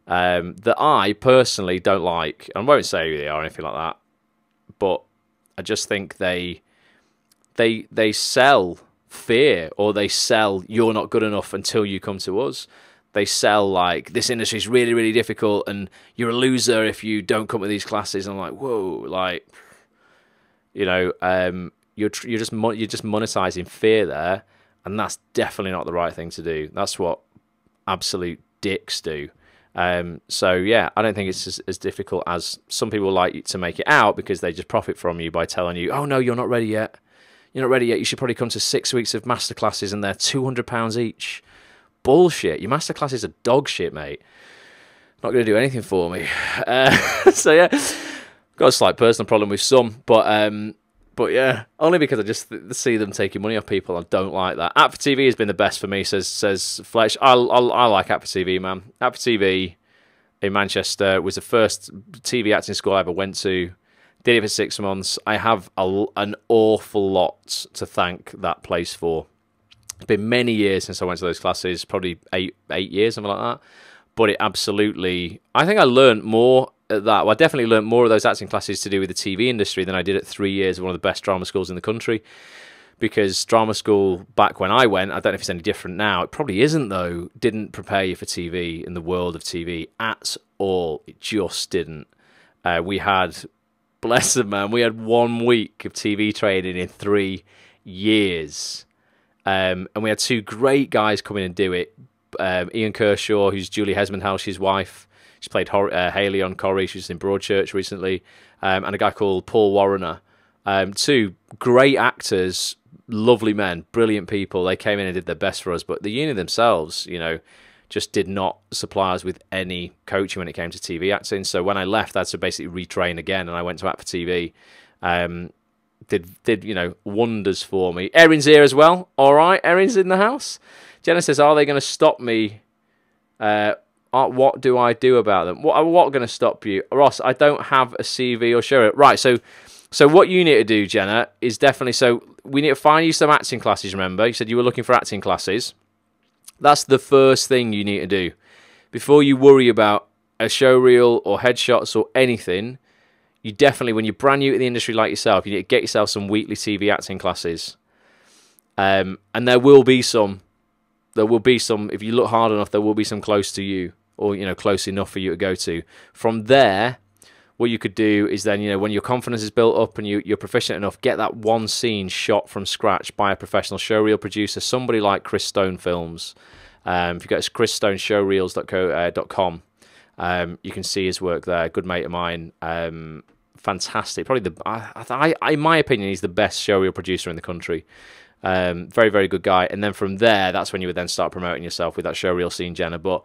Speaker 1: that I personally don't like. I won't say who they are or anything like that, but I just think they sell fear, or they sell you're not good enough until you come to us. They sell like, this industry is really, really difficult and you're a loser if you don't come with these classes. I'm like, whoa, like, you're just monetizing fear there, and that's definitely not the right thing to do. That's what absolute dicks do. So yeah, I don't think it's as difficult as some people like to make it out, because they just profit from you by telling you, oh no, you're not ready yet. You're not ready yet. You should probably come to 6 weeks of masterclasses, and they're £200 each. Bullshit. Your masterclasses are dog shit, mate. Not going to do anything for me. So yeah, got a slight personal problem with some, but yeah, only because I just see them taking money off people. I don't like that. App for TV has been the best for me, says Fletch. I like App for TV, man. App for TV in Manchester was the first TV acting school I ever went to. Did it for 6 months. I have an awful lot to thank that place for. It's been many years since I went to those classes, probably eight years, something like that. But it absolutely, I think I learned more at that. Well, I definitely learned more of those acting classes to do with the TV industry than I did at 3 years of one of the best drama schools in the country. Because drama school, back when I went, I don't know if it's any different now, it probably isn't though, didn't prepare you for TV in the world of TV at all. It just didn't. We had, bless them, man, we had 1 week of TV training in 3 years. And we had 2 great guys come in and do it. Ian Kershaw, who's Julie Hesmondhalghe's wife. She played Hayley on Corrie. She was in Broadchurch recently. And a guy called Paul Warrener. 2 great actors, lovely men, brilliant people. They came in and did their best for us. But the uni themselves, you know, just did not supply us with any coaching when it came to TV acting. So when I left, I had to basically retrain again. And I went to Act for TV. Did you know, wonders for me. Erin's here as well. All right, Erin's in the house. Jenna says, are they going to stop me? What do I do about them? What going to stop you? Ross, I don't have a CV or show it. Right, so what you need to do, Jenna, is definitely, so we need to find you some acting classes, remember? You said you were looking for acting classes. That's the first thing you need to do. Before you worry about a showreel or headshots or anything, you definitely, when you're brand new to the industry like yourself, you need to get yourself some weekly TV acting classes. And there will be some. There will be some, if you look hard enough, there will be some close to you, or, you know, close enough for you to go to. From there, what you could do is then, you know, when your confidence is built up and you're proficient enough, get that one scene shot from scratch by a professional showreel producer, somebody like Chris Stone Films. If you go to chrisstoneshowreels.com, you can see his work there. Good mate of mine. Fantastic. Probably in my opinion, he's the best showreel producer in the country. Very, very good guy. And then from there, that's when you would then start promoting yourself with that showreel scene, Jenna. But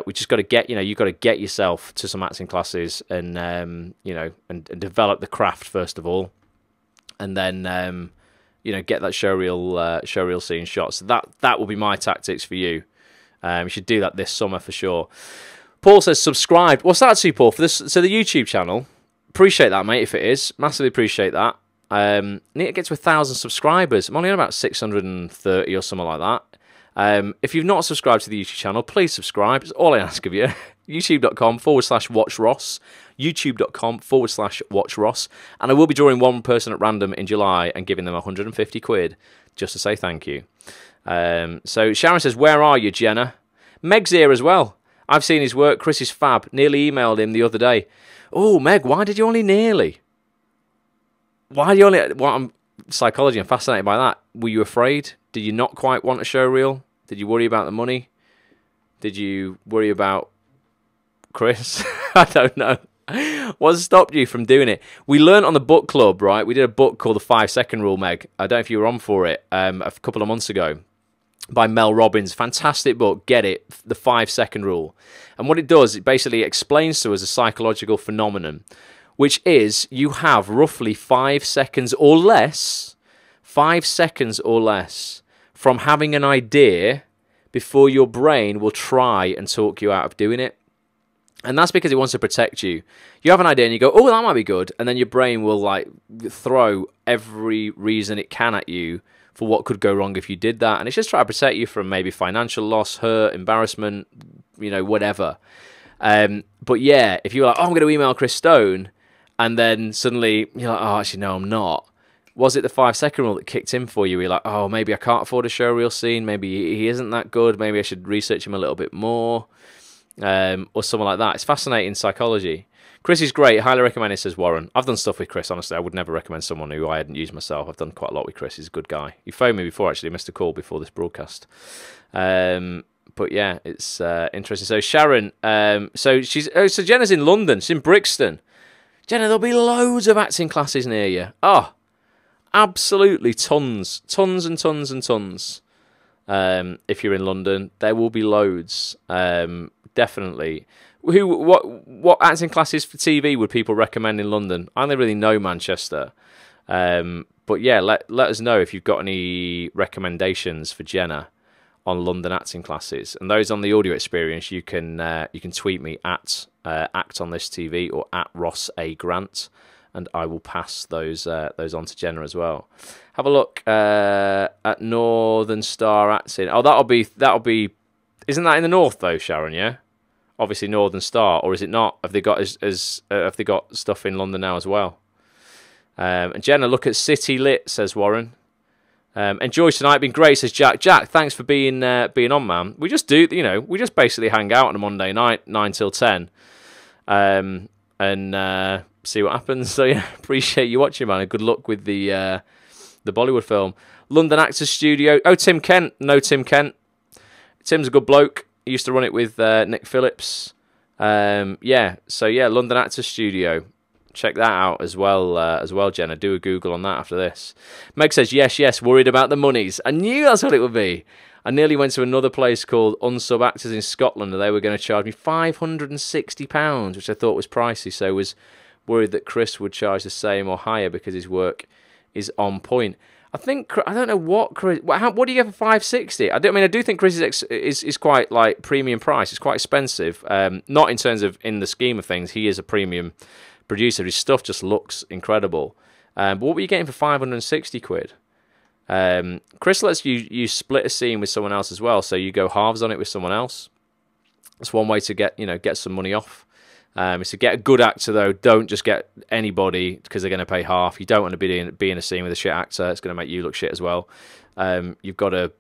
Speaker 1: we just got to get, you know, you've got to get yourself to some acting classes and, you know, and develop the craft first of all. And then, you know, get that showreel scene shot. So that will be my tactics for you. You should do that this summer for sure. Paul says subscribe. What's that to, Paul? For this, so the YouTube channel. Appreciate that, mate, if it is. Massively appreciate that. Need to get to 1,000 subscribers. I'm only on about 630 or something like that. If you've not subscribed to the YouTube channel, please subscribe. It's all I ask of you. youtube.com/watchross. youtube.com/watchross. And I will be drawing one person at random in July and giving them 150 quid just to say thank you. So Sharon says, where are you, Jenna? Meg's here as well. I've seen his work. Chris is fab. Nearly emailed him the other day. Oh, Meg, why did you only nearly? Why do you only... Well, I'm psychology. I'm fascinated by that. Were you afraid? Did you not quite want a showreel? Did you worry about the money? Did you worry about Chris? I don't know. What stopped you from doing it? We learned on the book club, right? We did a book called The 5-Second Rule, Meg. I don't know if you were on for it a couple of months ago by Mel Robbins. Fantastic book. Get it. The 5-Second Rule. And what it does, it basically explains to us a psychological phenomenon, which is you have roughly 5 seconds or less, 5 seconds or less from having an idea before your brain will try and talk you out of doing it. And that's because it wants to protect you. You have an idea and you go, oh, that might be good. And then your brain will like throw every reason it can at you for what could go wrong if you did that. And it's just trying to protect you from maybe financial loss, hurt, embarrassment, you know, whatever. But yeah, if you're like, oh, I'm going to email Chris Stone, and then suddenly you're like, oh, actually, no, I'm not. Was it the 5-second rule that kicked in for you? You're like, oh, maybe I can't afford a showreel scene. Maybe he isn't that good. Maybe I should research him a little bit more. Or something like that. It's fascinating psychology. Chris is great. Highly recommend it, says Warren. I've done stuff with Chris, honestly. I would never recommend someone who I hadn't used myself. I've done quite a lot with Chris. He's a good guy. He phoned me before, actually. He missed a call before this broadcast. But yeah, it's interesting. So Sharon, so Jenna's in London. She's in Brixton. Jenna, there'll be loads of acting classes near you. Oh, absolutely tons. Tons and tons and tons. If you're in London, there will be loads. Definitely. What acting classes for TV would people recommend in London? I don't really know Manchester. But yeah, let us know if you've got any recommendations for Jenna on London acting classes. And those on the audio experience, you can tweet me at Act on This TV or at Ross A Grant. and I will pass those on to Jenna as well. Have a look at Northern Star acting. Oh, that'll be. Isn't that in the north though, Sharon? Yeah, obviously Northern Star, or is it not? Have they got have they got stuff in London now as well? And Jenna, look at City Lit, says Warren. Enjoy tonight, been great, says Jack. Jack, thanks for being on, man. We just we just basically hang out on a Monday night, 9 till 10, and see what happens. So yeah, appreciate you watching, man. And good luck with the Bollywood film. London Actors Studio. Oh, Tim Kent. No, Tim Kent. Tim's a good bloke. He used to run it with Nick Phillips. Yeah. So yeah, London Actors Studio. Check that out as well, Jenna. Do a Google on that after this. Meg says, yes, worried about the monies. I knew that's what it would be. I nearly went to another place called Unsub Actors in Scotland, and they were going to charge me £560, which I thought was pricey, so I was worried that Chris would charge the same or higher because his work is on point. I don't know what Chris... What do you get for £560? I do think Chris is quite, like, premium price. It's quite expensive. Not in terms of, in the scheme of things, he is a premium producer. His stuff just looks incredible. But what were you getting for £560? Chris lets you split a scene with someone else as well, so you go halves on it with someone else. That's one way to get some money off. Is to get a good actor though. Don't just get anybody because they're going to pay half. You don't want to be in a scene with a shit actor. It's going to make you look shit as well. You've got to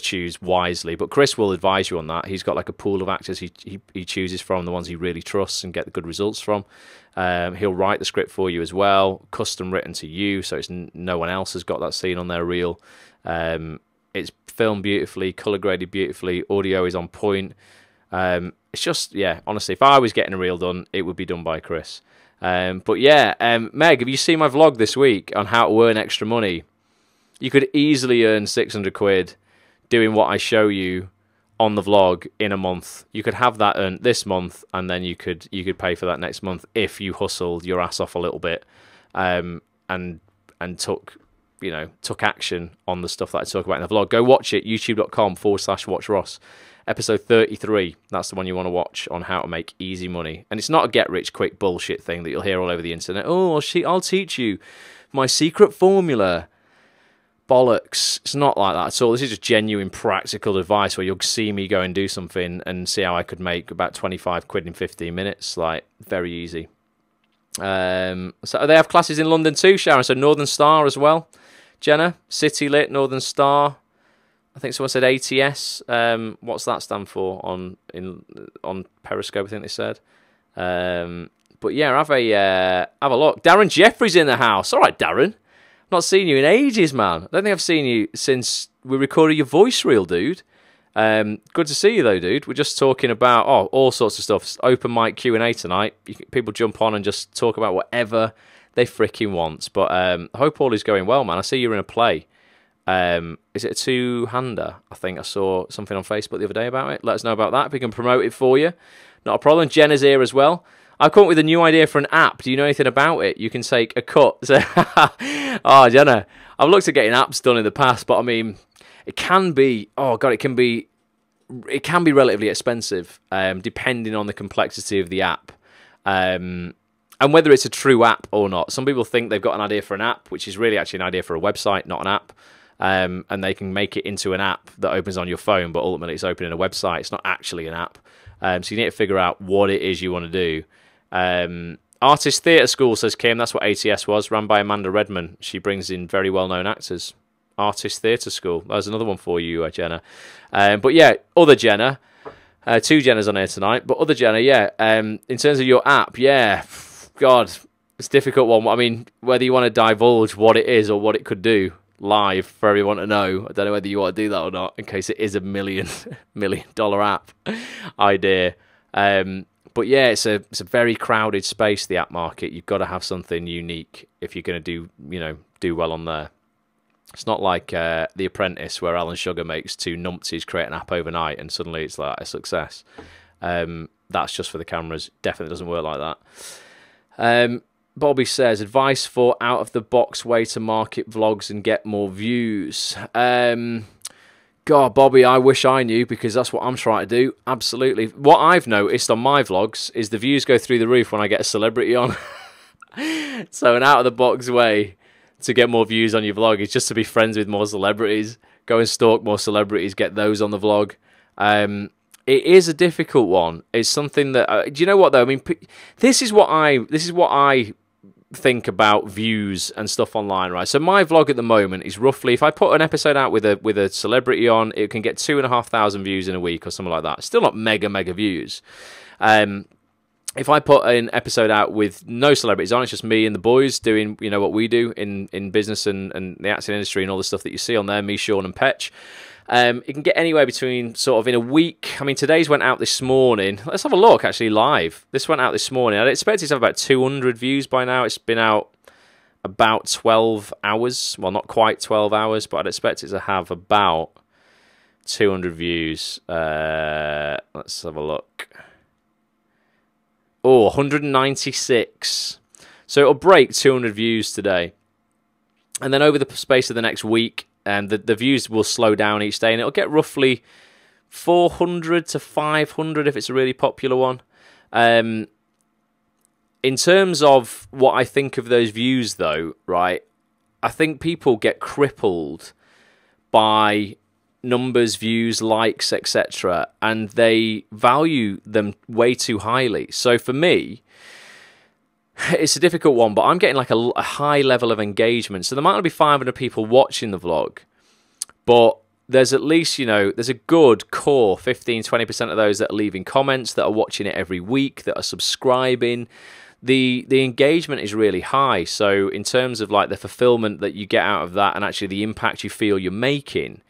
Speaker 1: choose wisely. But Chris will advise you on that. He's got like a pool of actors he chooses from, the ones he really trusts and get the good results from. He'll write the script for you as well, custom written to you, so it's no one else has got that scene on their reel. It's filmed beautifully, color graded beautifully, audio is on point. It's just, yeah, honestly, if I was getting a reel done, it would be done by Chris. But yeah, Meg, have you seen my vlog this week on how to earn extra money? You could easily earn £600 doing what I show you on the vlog in a month. You could have that earned this month, and then you could pay for that next month if you hustled your ass off a little bit, and took action on the stuff that I talk about in the vlog. Go watch it, youtube.com/watchross. Episode 33, that's the one you want to watch on how to make easy money. And it's not a get-rich-quick bullshit thing that you'll hear all over the internet. Oh, I'll teach you my secret formula. Bollocks. It's not like that at all. This is just genuine practical advice where you'll see me go and do something and see how I could make about £25 in 15 minutes. Like, very easy. So they have classes in London too, Sharon. So Northern Star as well. Jenna, City Lit, Northern Star. I think someone said ATS. What's that stand for on Periscope? I think they said. But yeah, have a look. Darren Jeffrey's in the house. All right, Darren. Not seen you in ages, man. I don't think I've seen you since we recorded your voice reel, dude. Good to see you though, dude. We're just talking about all sorts of stuff. It's open mic Q&A tonight. People jump on and just talk about whatever they freaking want. But I hope all is going well, man. I see you're in a play. Is it a two-hander? I think I saw something on Facebook the other day about it. Let us know about that if we can promote it for you. Not a problem. Jenna's here as well. I've come up with a new idea for an app. Do you know anything about it? You can take a cut. So, oh, Jenna, I've looked at getting apps done in the past, but I mean, it can be. Oh God, it can be relatively expensive, depending on the complexity of the app, and whether it's a true app or not. Some people think they've got an idea for an app, which is really actually an idea for a website, not an app. And they can make it into an app that opens on your phone, but ultimately it's opening a website. It's not actually an app. So you need to figure out what it is you want to do. Artist Theatre School, says Kim. That's what ATS was, run by Amanda Redman. She brings in very well-known actors. Artist Theatre School. There's another one for you, Jenna. But yeah, other Jenna. Two Jennas on here tonight, but other Jenna, yeah. In terms of your app, yeah. God, it's a difficult one. I mean, whether you want to divulge what it is or what it could do live for everyone to know. I don't know whether you want to do that or not, in case it is a $1 million app idea. But yeah, it's a very crowded space, the app market. You've got to have something unique if you're going to do well on there. It's not like The Apprentice, where Alan Sugar makes two numpties create an app overnight and suddenly it's like a success. That's just for the cameras. Definitely doesn't work like that. Bobby says, advice for out-of-the-box way to market vlogs and get more views. God, Bobby, I wish I knew, because that's what I'm trying to do. Absolutely. What I've noticed on my vlogs is the views go through the roof when I get a celebrity on. So an out-of-the-box way to get more views on your vlog is just to be friends with more celebrities. Go and stalk more celebrities, get those on the vlog. It is a difficult one. It's something that... do you know what, though? I mean, this is what I think about views and stuff online, right? So my vlog at the moment is roughly, if I put an episode out with a celebrity on, it can get 2,500 views in a week or something like that. Still not mega views. If I put an episode out with no celebrities on, it's just me and the boys doing, you know, what we do in business and the acting industry and all the stuff that you see on there, me, Sean and Petch. It can get anywhere between sort of in a week. I mean, today's went out this morning. Let's have a look, actually, live. This went out this morning. I'd expect it to have about 200 views by now. It's been out about 12 hours. Well, not quite 12 hours, but I'd expect it to have about 200 views. Let's have a look. Oh, 196. So it'll break 200 views today. And then over the space of the next week, the views will slow down each day, and it'll get roughly 400 to 500 if it's a really popular one. In terms of what I think of those views, though, right, I think people get crippled by numbers, views, likes, etc., and they value them way too highly. So for me, it's a difficult one, but I'm getting like a high level of engagement. So there might not be 500 people watching the vlog, but there's at least, you know, there's a good core 15-20% of those that are leaving comments, that are watching it every week, that are subscribing. The engagement is really high. So in terms of like the fulfillment that you get out of that and actually the impact you feel you're making,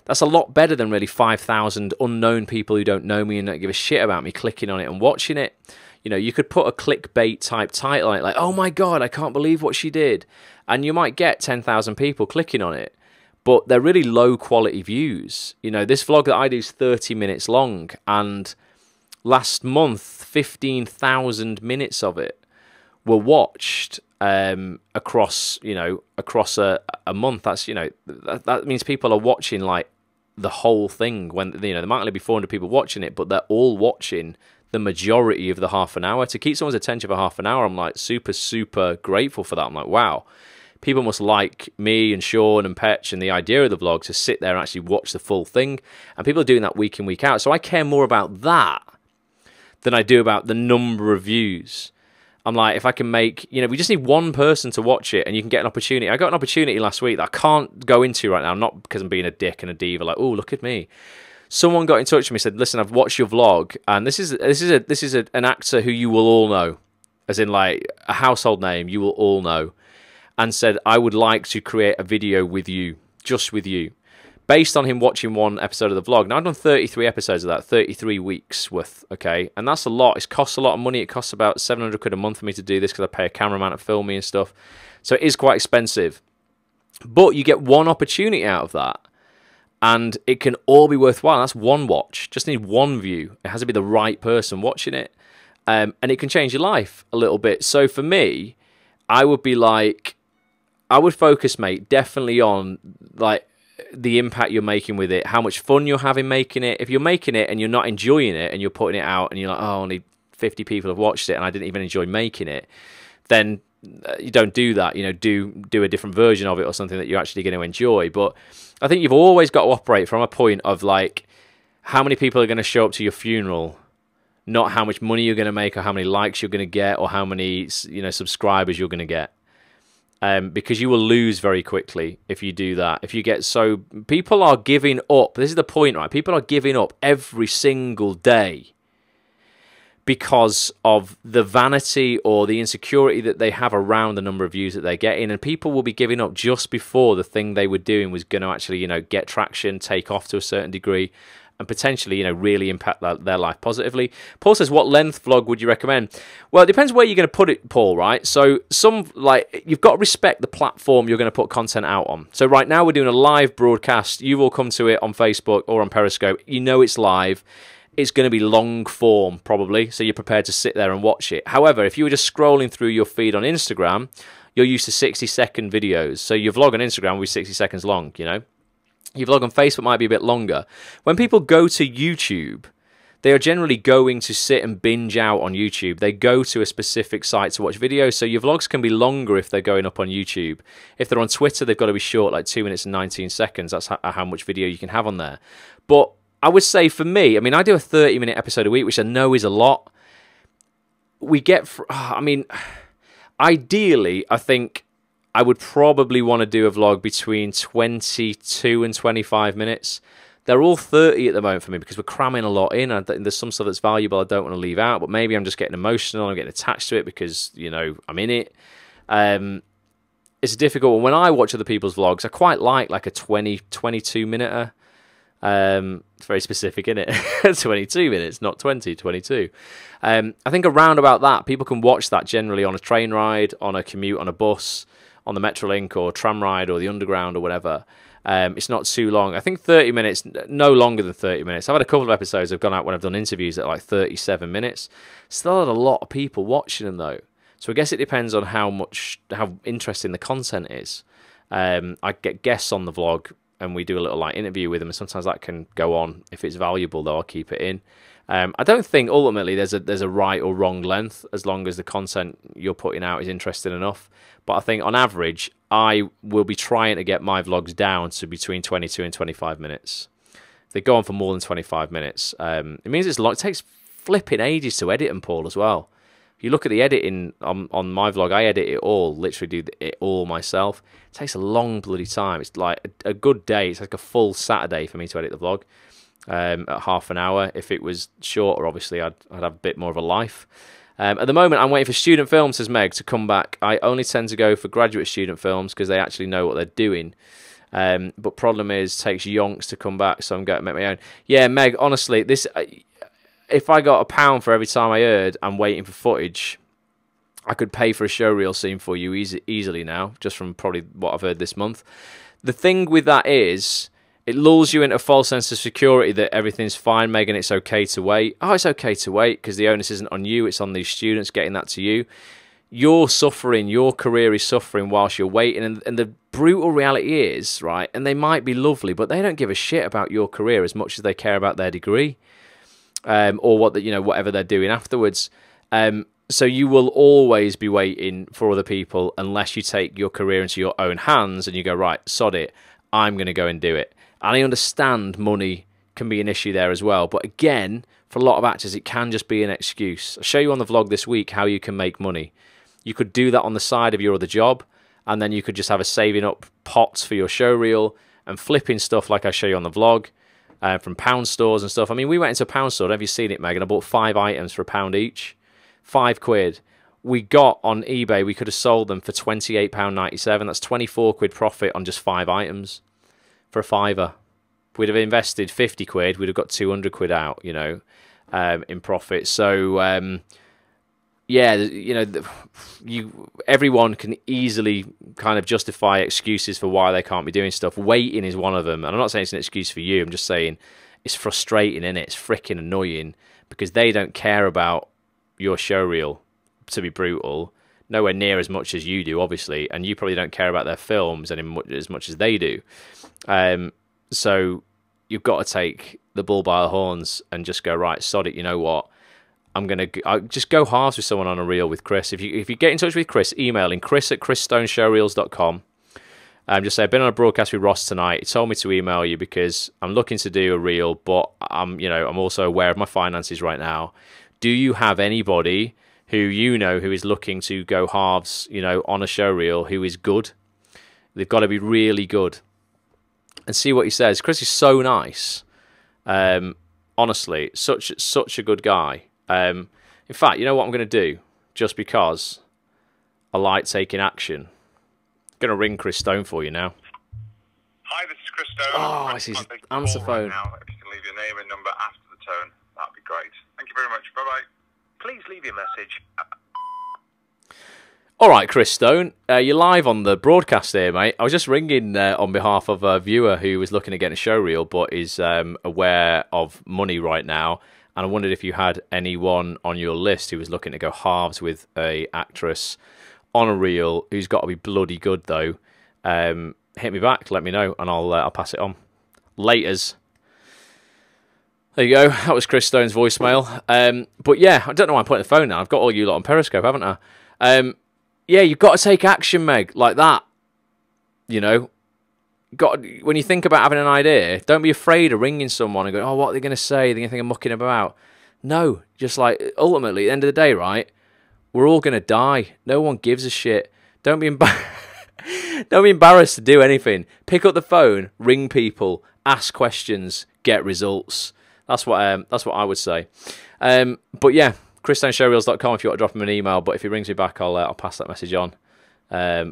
Speaker 1: that's a lot better than really 5,000 unknown people who don't know me and don't give a shit about me clicking on it and watching it. You know, you could put a clickbait type title on it, like, oh my God, I can't believe what she did. And you might get 10,000 people clicking on it, but they're really low quality views. You know, this vlog that I do is 30 minutes long, and last month, 15,000 minutes of it were watched across a month. That's, you know, that means people are watching like the whole thing. When, you know, there might only be 400 people watching it, but they're all watching the majority of the half an hour. To keep someone's attention for half an hour, I'm like super grateful for that. I'm like, wow, people must like me and Sean and Petch and the idea of the vlog to sit there and actually watch the full thing. And people are doing that week in, week out. So I care more about that than I do about the number of views. I'm like, if I can make, you know, we just need one person to watch it and you can get an opportunity. I got an opportunity last week that I can't go into right now, not because I'm being a dick and a diva, like, oh, look at me. Someone got in touch with me, said, listen, I've watched your vlog, and this is an actor who you will all know, as in like a household name you will all know, and said, I would like to create a video with you, just with you, based on him watching one episode of the vlog. Now, I've done 33 episodes of that, 33 weeks worth, okay? And that's a lot. It costs a lot of money. It costs about 700 quid a month for me to do this because I pay a cameraman to film me and stuff. So it is quite expensive. But you get one opportunity out of that, and it can all be worthwhile. That's one watch. Just need one view. It has to be the right person watching it. And it can change your life a little bit. So for me, I would be like, I would focus, mate, definitely on like the impact you're making with it, how much fun you're having making it. If you're making it and you're not enjoying it and you're putting it out and you're like, oh, only 50 people have watched it and I didn't even enjoy making it, then you don't do that. You know, do a different version of it or something that you're actually going to enjoy. But I think you've always got to operate from a point of like, how many people are going to show up to your funeral, not how much money you're going to make or how many likes you're going to get or how many, you know, subscribers you're going to get. Because you will lose very quickly if you do that. If you get so... People are giving up. This is the point, right? People are giving up every single day because of the vanity or the insecurity that they have around the number of views that they're getting. And people will be giving up just before the thing they were doing was going to actually, you know, get traction, take off to a certain degree, and potentially, you know, really impact their life positively. Paul says, what length vlog would you recommend? Well, it depends where you're going to put it, Paul, right? So you've got to respect the platform you're going to put content out on. So right now we're doing a live broadcast. You will come to it on Facebook or on Periscope. You know it's live. It's going to be long form, probably, so you're prepared to sit there and watch it. However, if you were just scrolling through your feed on Instagram, you're used to 60-second videos. So your vlog on Instagram will be 60 seconds long, you know? Your vlog on Facebook might be a bit longer. When people go to YouTube, they are generally going to sit and binge out on YouTube. They go to a specific site to watch videos, so your vlogs can be longer if they're going up on YouTube. If they're on Twitter, they've got to be short, like 2 minutes and 19 seconds. That's how much video you can have on there. But I would say for me, I mean, I do a 30-minute episode a week, which I know is a lot. Ideally, I think I would probably want to do a vlog between 22 and 25 minutes. They're all 30 at the moment for me because we're cramming a lot in. And there's some stuff that's valuable I don't want to leave out, but maybe I'm just getting emotional. I'm getting attached to it because, you know, I'm in it. It's a difficult one. When I watch other people's vlogs, I quite like a 22-minute. It's very specific, isn't it? 22 minutes, not 20, 22. I think around about that, people can watch that generally on a train ride, on a commute, on a bus, on the Metrolink or tram ride or the Underground or whatever. It's not too long. I think 30 minutes, no longer than 30 minutes. I've had a couple of episodes I've gone out when I've done interviews at like 37 minutes. Still had a lot of people watching them though. So I guess it depends on how interesting the content is. I get guests on the vlog and we do a little like interview with them, and sometimes that can go on. If it's valuable though, I'll keep it in. I don't think ultimately there's a right or wrong length as long as the content you're putting out is interesting enough. But I think on average, I will be trying to get my vlogs down to between 22 and 25 minutes. If they go on for more than 25 minutes, it means it's long. It takes flipping ages to edit them, Paul, as well. If you look at the editing on my vlog, I edit it all, literally do it all myself. It takes a long bloody time. It's like a good day. It's like a full Saturday for me to edit the vlog. At half an hour. If it was shorter, obviously, I'd have a bit more of a life. At the moment, I'm waiting for student films, says Meg, to come back. I only tend to go for graduate student films because they actually know what they're doing. But problem is, it takes yonks to come back, so I'm going to make my own. Yeah, Meg, honestly, this if I got £1 for every time I heard I'm waiting for footage, I could pay for a showreel scene for you easily now, just from probably what I've heard this month. The thing with that is, it lulls you into a false sense of security that everything's fine, Megan, it's okay to wait. Oh, it's okay to wait because the onus isn't on you, it's on these students getting that to you. You're suffering, your career is suffering whilst you're waiting, and the brutal reality is, right, and they might be lovely, but they don't give a shit about your career as much as they care about their degree, or whatever they're doing afterwards. So you will always be waiting for other people unless you take your career into your own hands and you go, right, sod it, I'm going to go and do it. And I understand money can be an issue there as well. But again, for a lot of actors, it can just be an excuse. I'll show you on the vlog this week how you can make money. You could do that on the side of your other job, and then you could just have a saving up pots for your showreel and flipping stuff like I show you on the vlog from pound stores and stuff. I mean, we went into a pound store. Have you seen it, Megan? I bought 5 items for £1 each. £5. We got on eBay, we could have sold them for £28.97. That's 24 quid profit on just 5 items. For a fiver. If we'd have invested 50 quid, we'd have got 200 quid out, in profit. So, everyone can easily kind of justify excuses for why they can't be doing stuff. Waiting is one of them. And I'm not saying it's an excuse for you. I'm just saying it's frustrating, innit? It's freaking annoying because they don't care about your showreel, to be brutal. Nowhere near as much as you do, obviously, and you probably don't care about their films as much as they do. So you've got to take the bull by the horns and just go, right, sod it, you know what? I'll just go halves with someone on a reel with Chris. If you get in touch with Chris, email him, chris@chrisstoneshowreels.com. Just say, I've been on a broadcast with Ross tonight. He told me to email you because I'm looking to do a reel, but I'm also aware of my finances right now. Do you have anybody who who is looking to go halves, on a showreel who is good? They've got to be really good. And see what he says. Chris is so nice. Honestly, such a good guy. In fact, you know what I'm going to do? Just because I like taking action. I'm going to ring Chris Stone for you now.
Speaker 3: Hi, this is Chris Stone.
Speaker 1: Oh, it's his answer phone.
Speaker 3: Right now. If you can leave your name and number after the tone, that'd be great. Thank you very much. Bye-bye. Please leave your message.
Speaker 1: All right, Chris Stone, you're live on the broadcast here, mate. I was just ringing on behalf of a viewer who was looking to get a showreel but is aware of money right now, and I wondered if you had anyone on your list who was looking to go halves with a actress on a reel who's got to be bloody good, though. Hit me back, let me know, and I'll pass it on. Laters. There you go. That was Chris Stone's voicemail. But yeah, I don't know why I'm putting the phone now. I've got all you lot on Periscope, haven't I? Yeah, you've got to take action, Meg, like that. You know, when you think about having an idea, don't be afraid of ringing someone and going, oh, what are they going to say? They're going to think I'm mucking about. No, just like, ultimately, at the end of the day, right, we're all going to die. No one gives a shit. Don't be embarrassed to do anything. Pick up the phone, ring people, ask questions, get results. That's what I would say. But yeah, chrisstoneShowreels.com if you want to drop him an email. But if he rings me back, I'll pass that message on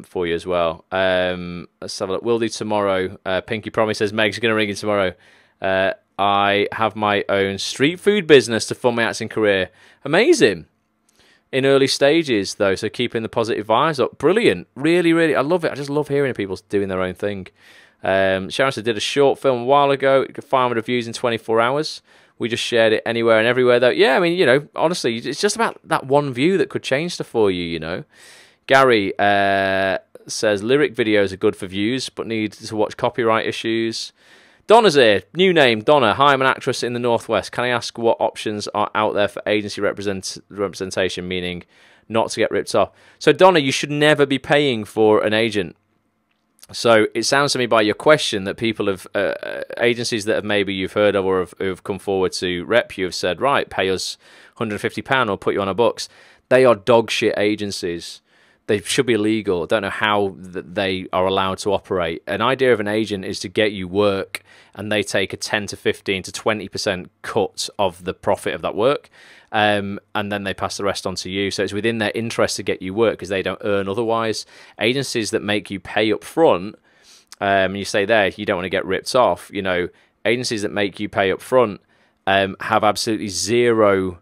Speaker 1: for you as well. Let's have a look. We'll do tomorrow. Pinky Promise says Meg's going to ring you tomorrow. I have my own street food business to fund my acting career. Amazing. In early stages, though, so keeping the positive vibes up. Brilliant. Really, really, I love it. I just love hearing people doing their own thing. Sharon said, did a short film a while ago. You could find 500 views in 24 hours. We just shared it anywhere and everywhere, though. Yeah, I mean, you know, honestly, it's just about that one view that could change stuff for you, you know. Gary says, lyric videos are good for views, but need to watch copyright issues. Donna's here. New name, Donna. Hi, I'm an actress in the Northwest. Can I ask what options are out there for agency representation, meaning not to get ripped off? So, Donna, you should never be paying for an agent. So it sounds to me by your question that people have, agencies that have maybe you've heard of or have come forward to rep you have said, right, pay us £150 or put you on our books. They are dog shit agencies. They should be illegal. I don't know how they are allowed to operate. An idea of an agent is to get you work and they take a 10 to 15 to 20% cut of the profit of that work. And then they pass the rest on to you. So it's within their interest to get you work because they don't earn otherwise. Agencies that make you pay up front, you say there, you don't want to get ripped off. You know, agencies that make you pay up front have absolutely zero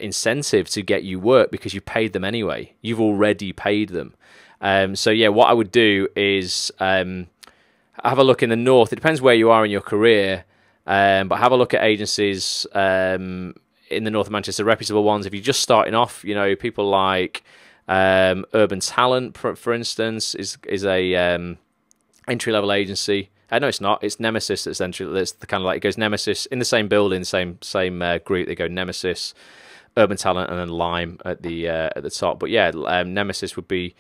Speaker 1: incentive to get you work because you paid them anyway. You've already paid them. So yeah, what I would do is have a look in the north. It depends where you are in your career. But have a look at agencies in the north of Manchester, reputable ones. If you're just starting off, you know, people like Urban Talent, for instance, is a entry-level agency. No, it's not. It's Nemesis that's entry. That's the kind of like it goes Nemesis in the same building, same group. They go Nemesis, Urban Talent, and then Lime at the top. But yeah, Nemesis would be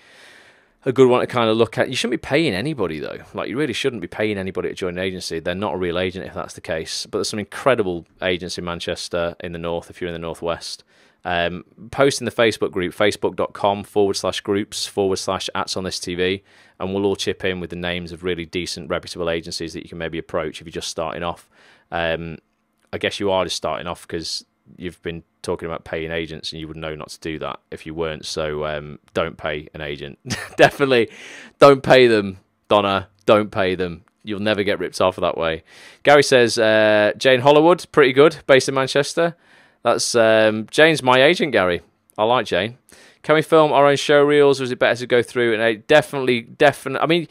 Speaker 1: a good one to kind of look at. You shouldn't be paying anybody, though. Like, you really shouldn't be paying anybody to join an agency. They're not a real agent if that's the case. But there's some incredible agents in Manchester in the north if you're in the northwest. Post in the Facebook group, facebook.com/groups/@onthisTV, and we'll all chip in with the names of really decent, reputable agencies that you can maybe approach if you're just starting off. I guess you are just starting off because you've been talking about paying agents and you would know not to do that if you weren't. So don't pay an agent. Definitely don't pay them, Donna. Don't pay them. You'll never get ripped off that way. Gary says, Jane Hollywood, pretty good, based in Manchester. That's Jane's my agent, Gary. I like Jane. Can we film our own show reels, or is it better to go through? And definitely. I mean,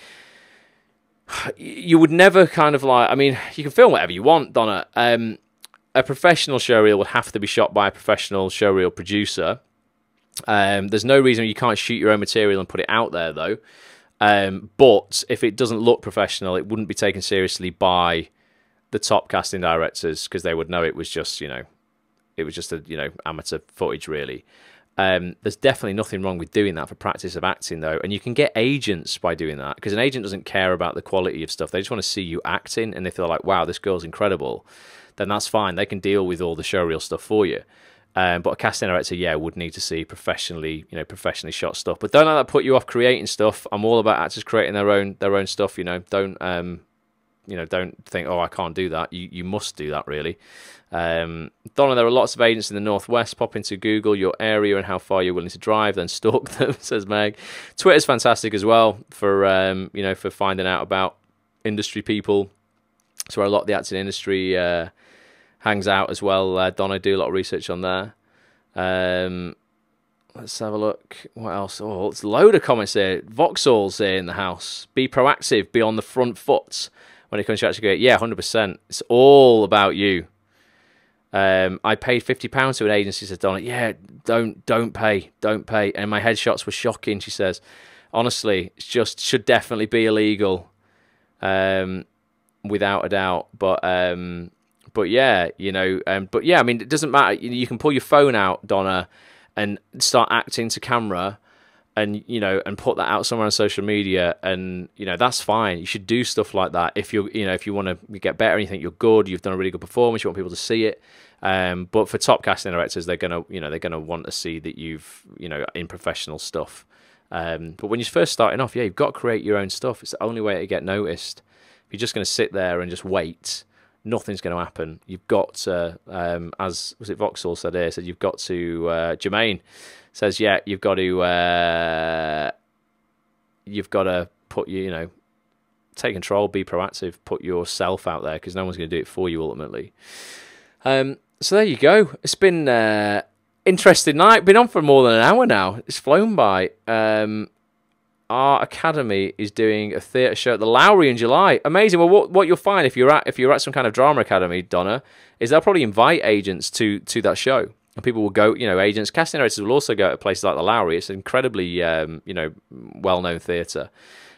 Speaker 1: you would never kind of like. I mean, you can film whatever you want, Donna. A professional showreel would have to be shot by a professional showreel producer. There's no reason you can't shoot your own material and put it out there, though. But if it doesn't look professional, it wouldn't be taken seriously by the top casting directors because they would know it was just, amateur footage, really. There's definitely nothing wrong with doing that for practice of acting, though. And you can get agents by doing that because an agent doesn't care about the quality of stuff. They just want to see you acting. And if they're like, wow, this girl's incredible, then that's fine. They can deal with all the showreel stuff for you. But a casting director, would need to see professionally shot stuff. But don't let that put you off creating stuff. I'm all about actors creating their own stuff. Don't think, oh, I can't do that. You must do that, really. Donna, there are lots of agents in the Northwest. Pop into Google your area and how far you're willing to drive, then stalk them, says Meg. Twitter's fantastic as well for for finding out about industry people. It's where a lot of the acting industry hangs out as well. Donna, do a lot of research on there. Let's have a look. What else? Oh, it's a load of comments here. Vauxhall's here in the house. Be proactive. Be on the front foot when it comes to actually going. Yeah, 100%. It's all about you. I paid £50 to an agency, says Donna. Yeah, don't pay. And my headshots were shocking, she says. Honestly, it's just should definitely be illegal. without a doubt. But yeah, you know, but yeah, I mean, it doesn't matter. You can pull your phone out, Donna, and start acting to camera, and you know, and put that out somewhere on social media, and you know, that's fine. You should do stuff like that if you know, if you want to get better and you think you're good, you've done a really good performance, you want people to see it. But for top casting directors, they're gonna want to see that you've, you know, in professional stuff. But when you're first starting off, yeah, you've got to create your own stuff. It's the only way to get noticed. If you're just going to sit there and just wait, nothing's going to happen. You've got to, as was it Vauxhall said here, said you've got to, Jermaine says, yeah, you've got to put you know, take control, be proactive, put yourself out there, because no one's going to do it for you ultimately. So there you go. It's been interesting night. Been on for more than an hour now. It's flown by. Our academy is doing a theatre show at the Lowry in July. Amazing. Well, what you'll find if you're at some kind of drama academy, Donna, is they'll probably invite agents to that show, and people will go. You know, agents, casting directors will also go to places like the Lowry. It's an incredibly you know, well-known theatre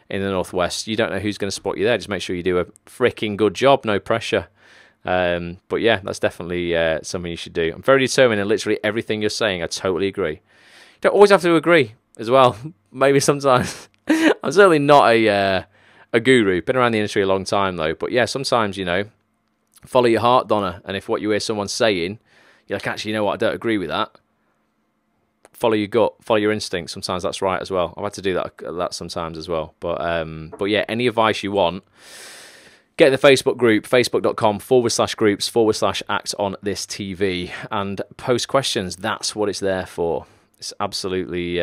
Speaker 1: in the Northwest. You don't know who's going to spot you there. Just make sure you do a freaking good job. No pressure. But yeah, that's definitely something you should do. I'm very determined in literally everything you're saying. I totally agree. You don't always have to agree as well. Maybe sometimes. I'm certainly not a guru. Been around the industry a long time though. But yeah, sometimes, you know, follow your heart, Donna. And if what you hear someone saying, you're like, actually, you know what, I don't agree with that. Follow your gut, follow your instinct. Sometimes that's right as well. I've had to do that sometimes as well. But yeah, any advice you want, get in the Facebook group, facebook.com/groups/Act on This TV, and post questions. That's what it's there for. It's absolutely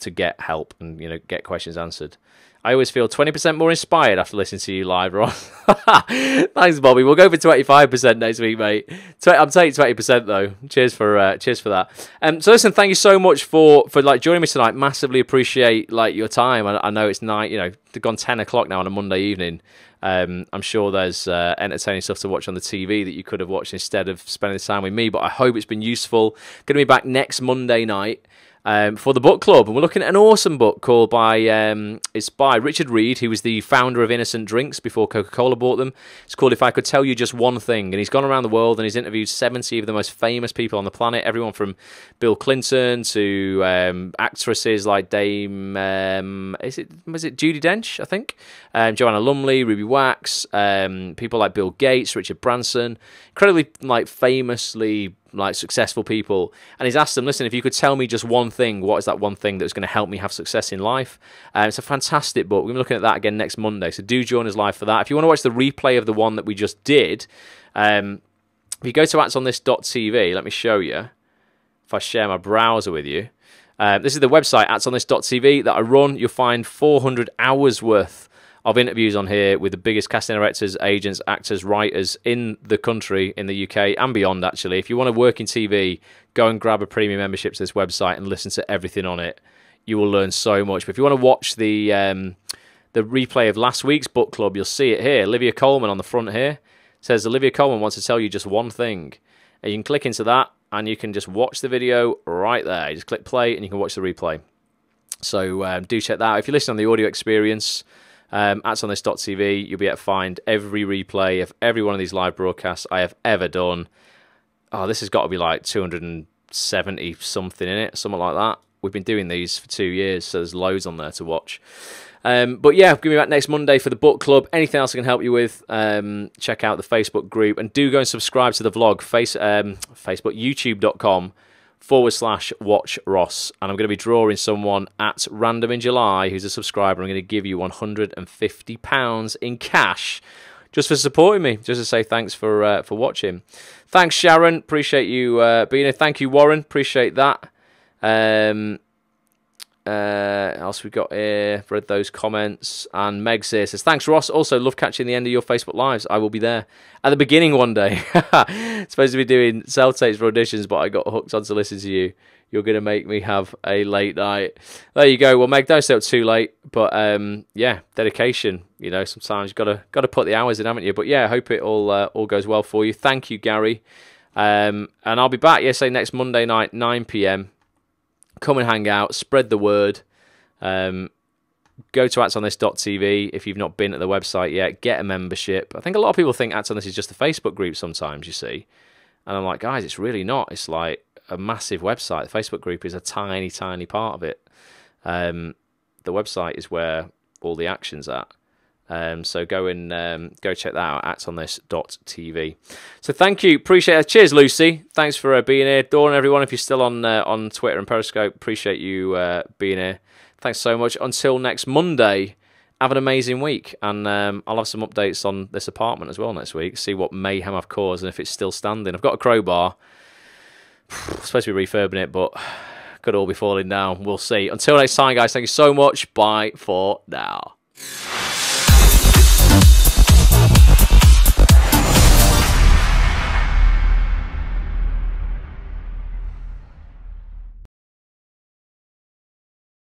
Speaker 1: to get help and, you know, get questions answered. I always feel 20% more inspired after listening to you live, Ross. Thanks, Bobby. We'll go for 25% next week, mate. I'm taking 20% though. Cheers for that. So listen, thank you so much for like joining me tonight. Massively appreciate like your time. I know it's night. You know, they've gone 10 o'clock now on a Monday evening. I'm sure there's entertaining stuff to watch on the TV that you could have watched instead of spending the time with me, but I hope it's been useful. Going to be back next Monday night for the book club, and we're looking at an awesome book called it's by Richard Reed, who was the founder of Innocent Drinks before Coca-Cola bought them. It's called If I Could Tell You Just One Thing, and he's gone around the world and he's interviewed 70 of the most famous people on the planet, everyone from Bill Clinton to actresses like Dame, was it Judi Dench, I think, Joanna Lumley, Ruby Wax, people like Bill Gates, Richard Branson, incredibly like famously like successful people, and he's asked them, listen, if you could tell me just one thing, what is that one thing that's going to help me have success in life? It's a fantastic book. We're looking at that again next Monday, so do join us live for that. If you want to watch the replay of the one that we just did, if you go to actsonthis.tv, let me show you, if I share my browser with you, this is the website, actsonthis.tv, that I run. You'll find 400 hours worth of interviews on here with the biggest casting directors, agents, actors, writers in the country, in the UK and beyond, actually. If you want to work in TV, go and grab a premium membership to this website and listen to everything on it. You will learn so much. But if you want to watch the replay of last week's book club, you'll see it here. Olivia Colman on the front here says, Olivia Colman wants to tell you just one thing. And you can click into that and you can just watch the video right there. You just click play and you can watch the replay. So do check that out. If you listen on the audio experience, actsonthis.tv, you'll be able to find every replay of every one of these live broadcasts I have ever done. Oh, this has got to be like 270 something in it, something like that. We've been doing these for 2 years, so there's loads on there to watch. But yeah, give me back next Monday for the book club. Anything else I can help you with, check out the Facebook group, and do go and subscribe to the vlog, Facebook, youtube.com/watch Ross, and I'm going to be drawing someone at random in July who's a subscriber. I'm going to give you £150 in cash just for supporting me, just to say thanks for watching. Thanks, Sharon, appreciate you being here. Thank you, Warren, appreciate that. Else we got here, read those comments, and Meg's here says, thanks Ross, also love catching the end of your Facebook lives. I will be there at the beginning one day. Supposed to be doing self-tapes for auditions, but I got hooked on to listen to you. You're going to make me have a late night. There you go. Well, Meg, don't stay up too late, but yeah, dedication, you know, sometimes you've got to put the hours in, haven't you? But yeah, I hope it all goes well for you. Thank you, Gary. And I'll be back, next Monday night, 9 p.m. Come and hang out, spread the word. go to actonthis.tv if you've not been at the website yet. Get a membership. I think a lot of people think Act on This is just a Facebook group sometimes, you see. And I'm like, guys, it's really not. It's like a massive website. The Facebook group is a tiny, tiny part of it. The website is where all the action's at. So go check that out, actonthis.tv. So thank you, appreciate it. Cheers, Lucy. Thanks for being here. Dawn, everyone, if you're still on Twitter and Periscope, appreciate you being here. Thanks so much. Until next Monday, have an amazing week, and I'll have some updates on this apartment as well next week. See what mayhem I've caused and if it's still standing. I've got a crowbar. I'm supposed to be refurbing it, but could all be falling down. We'll see. Until next time, guys. Thank you so much. Bye for now.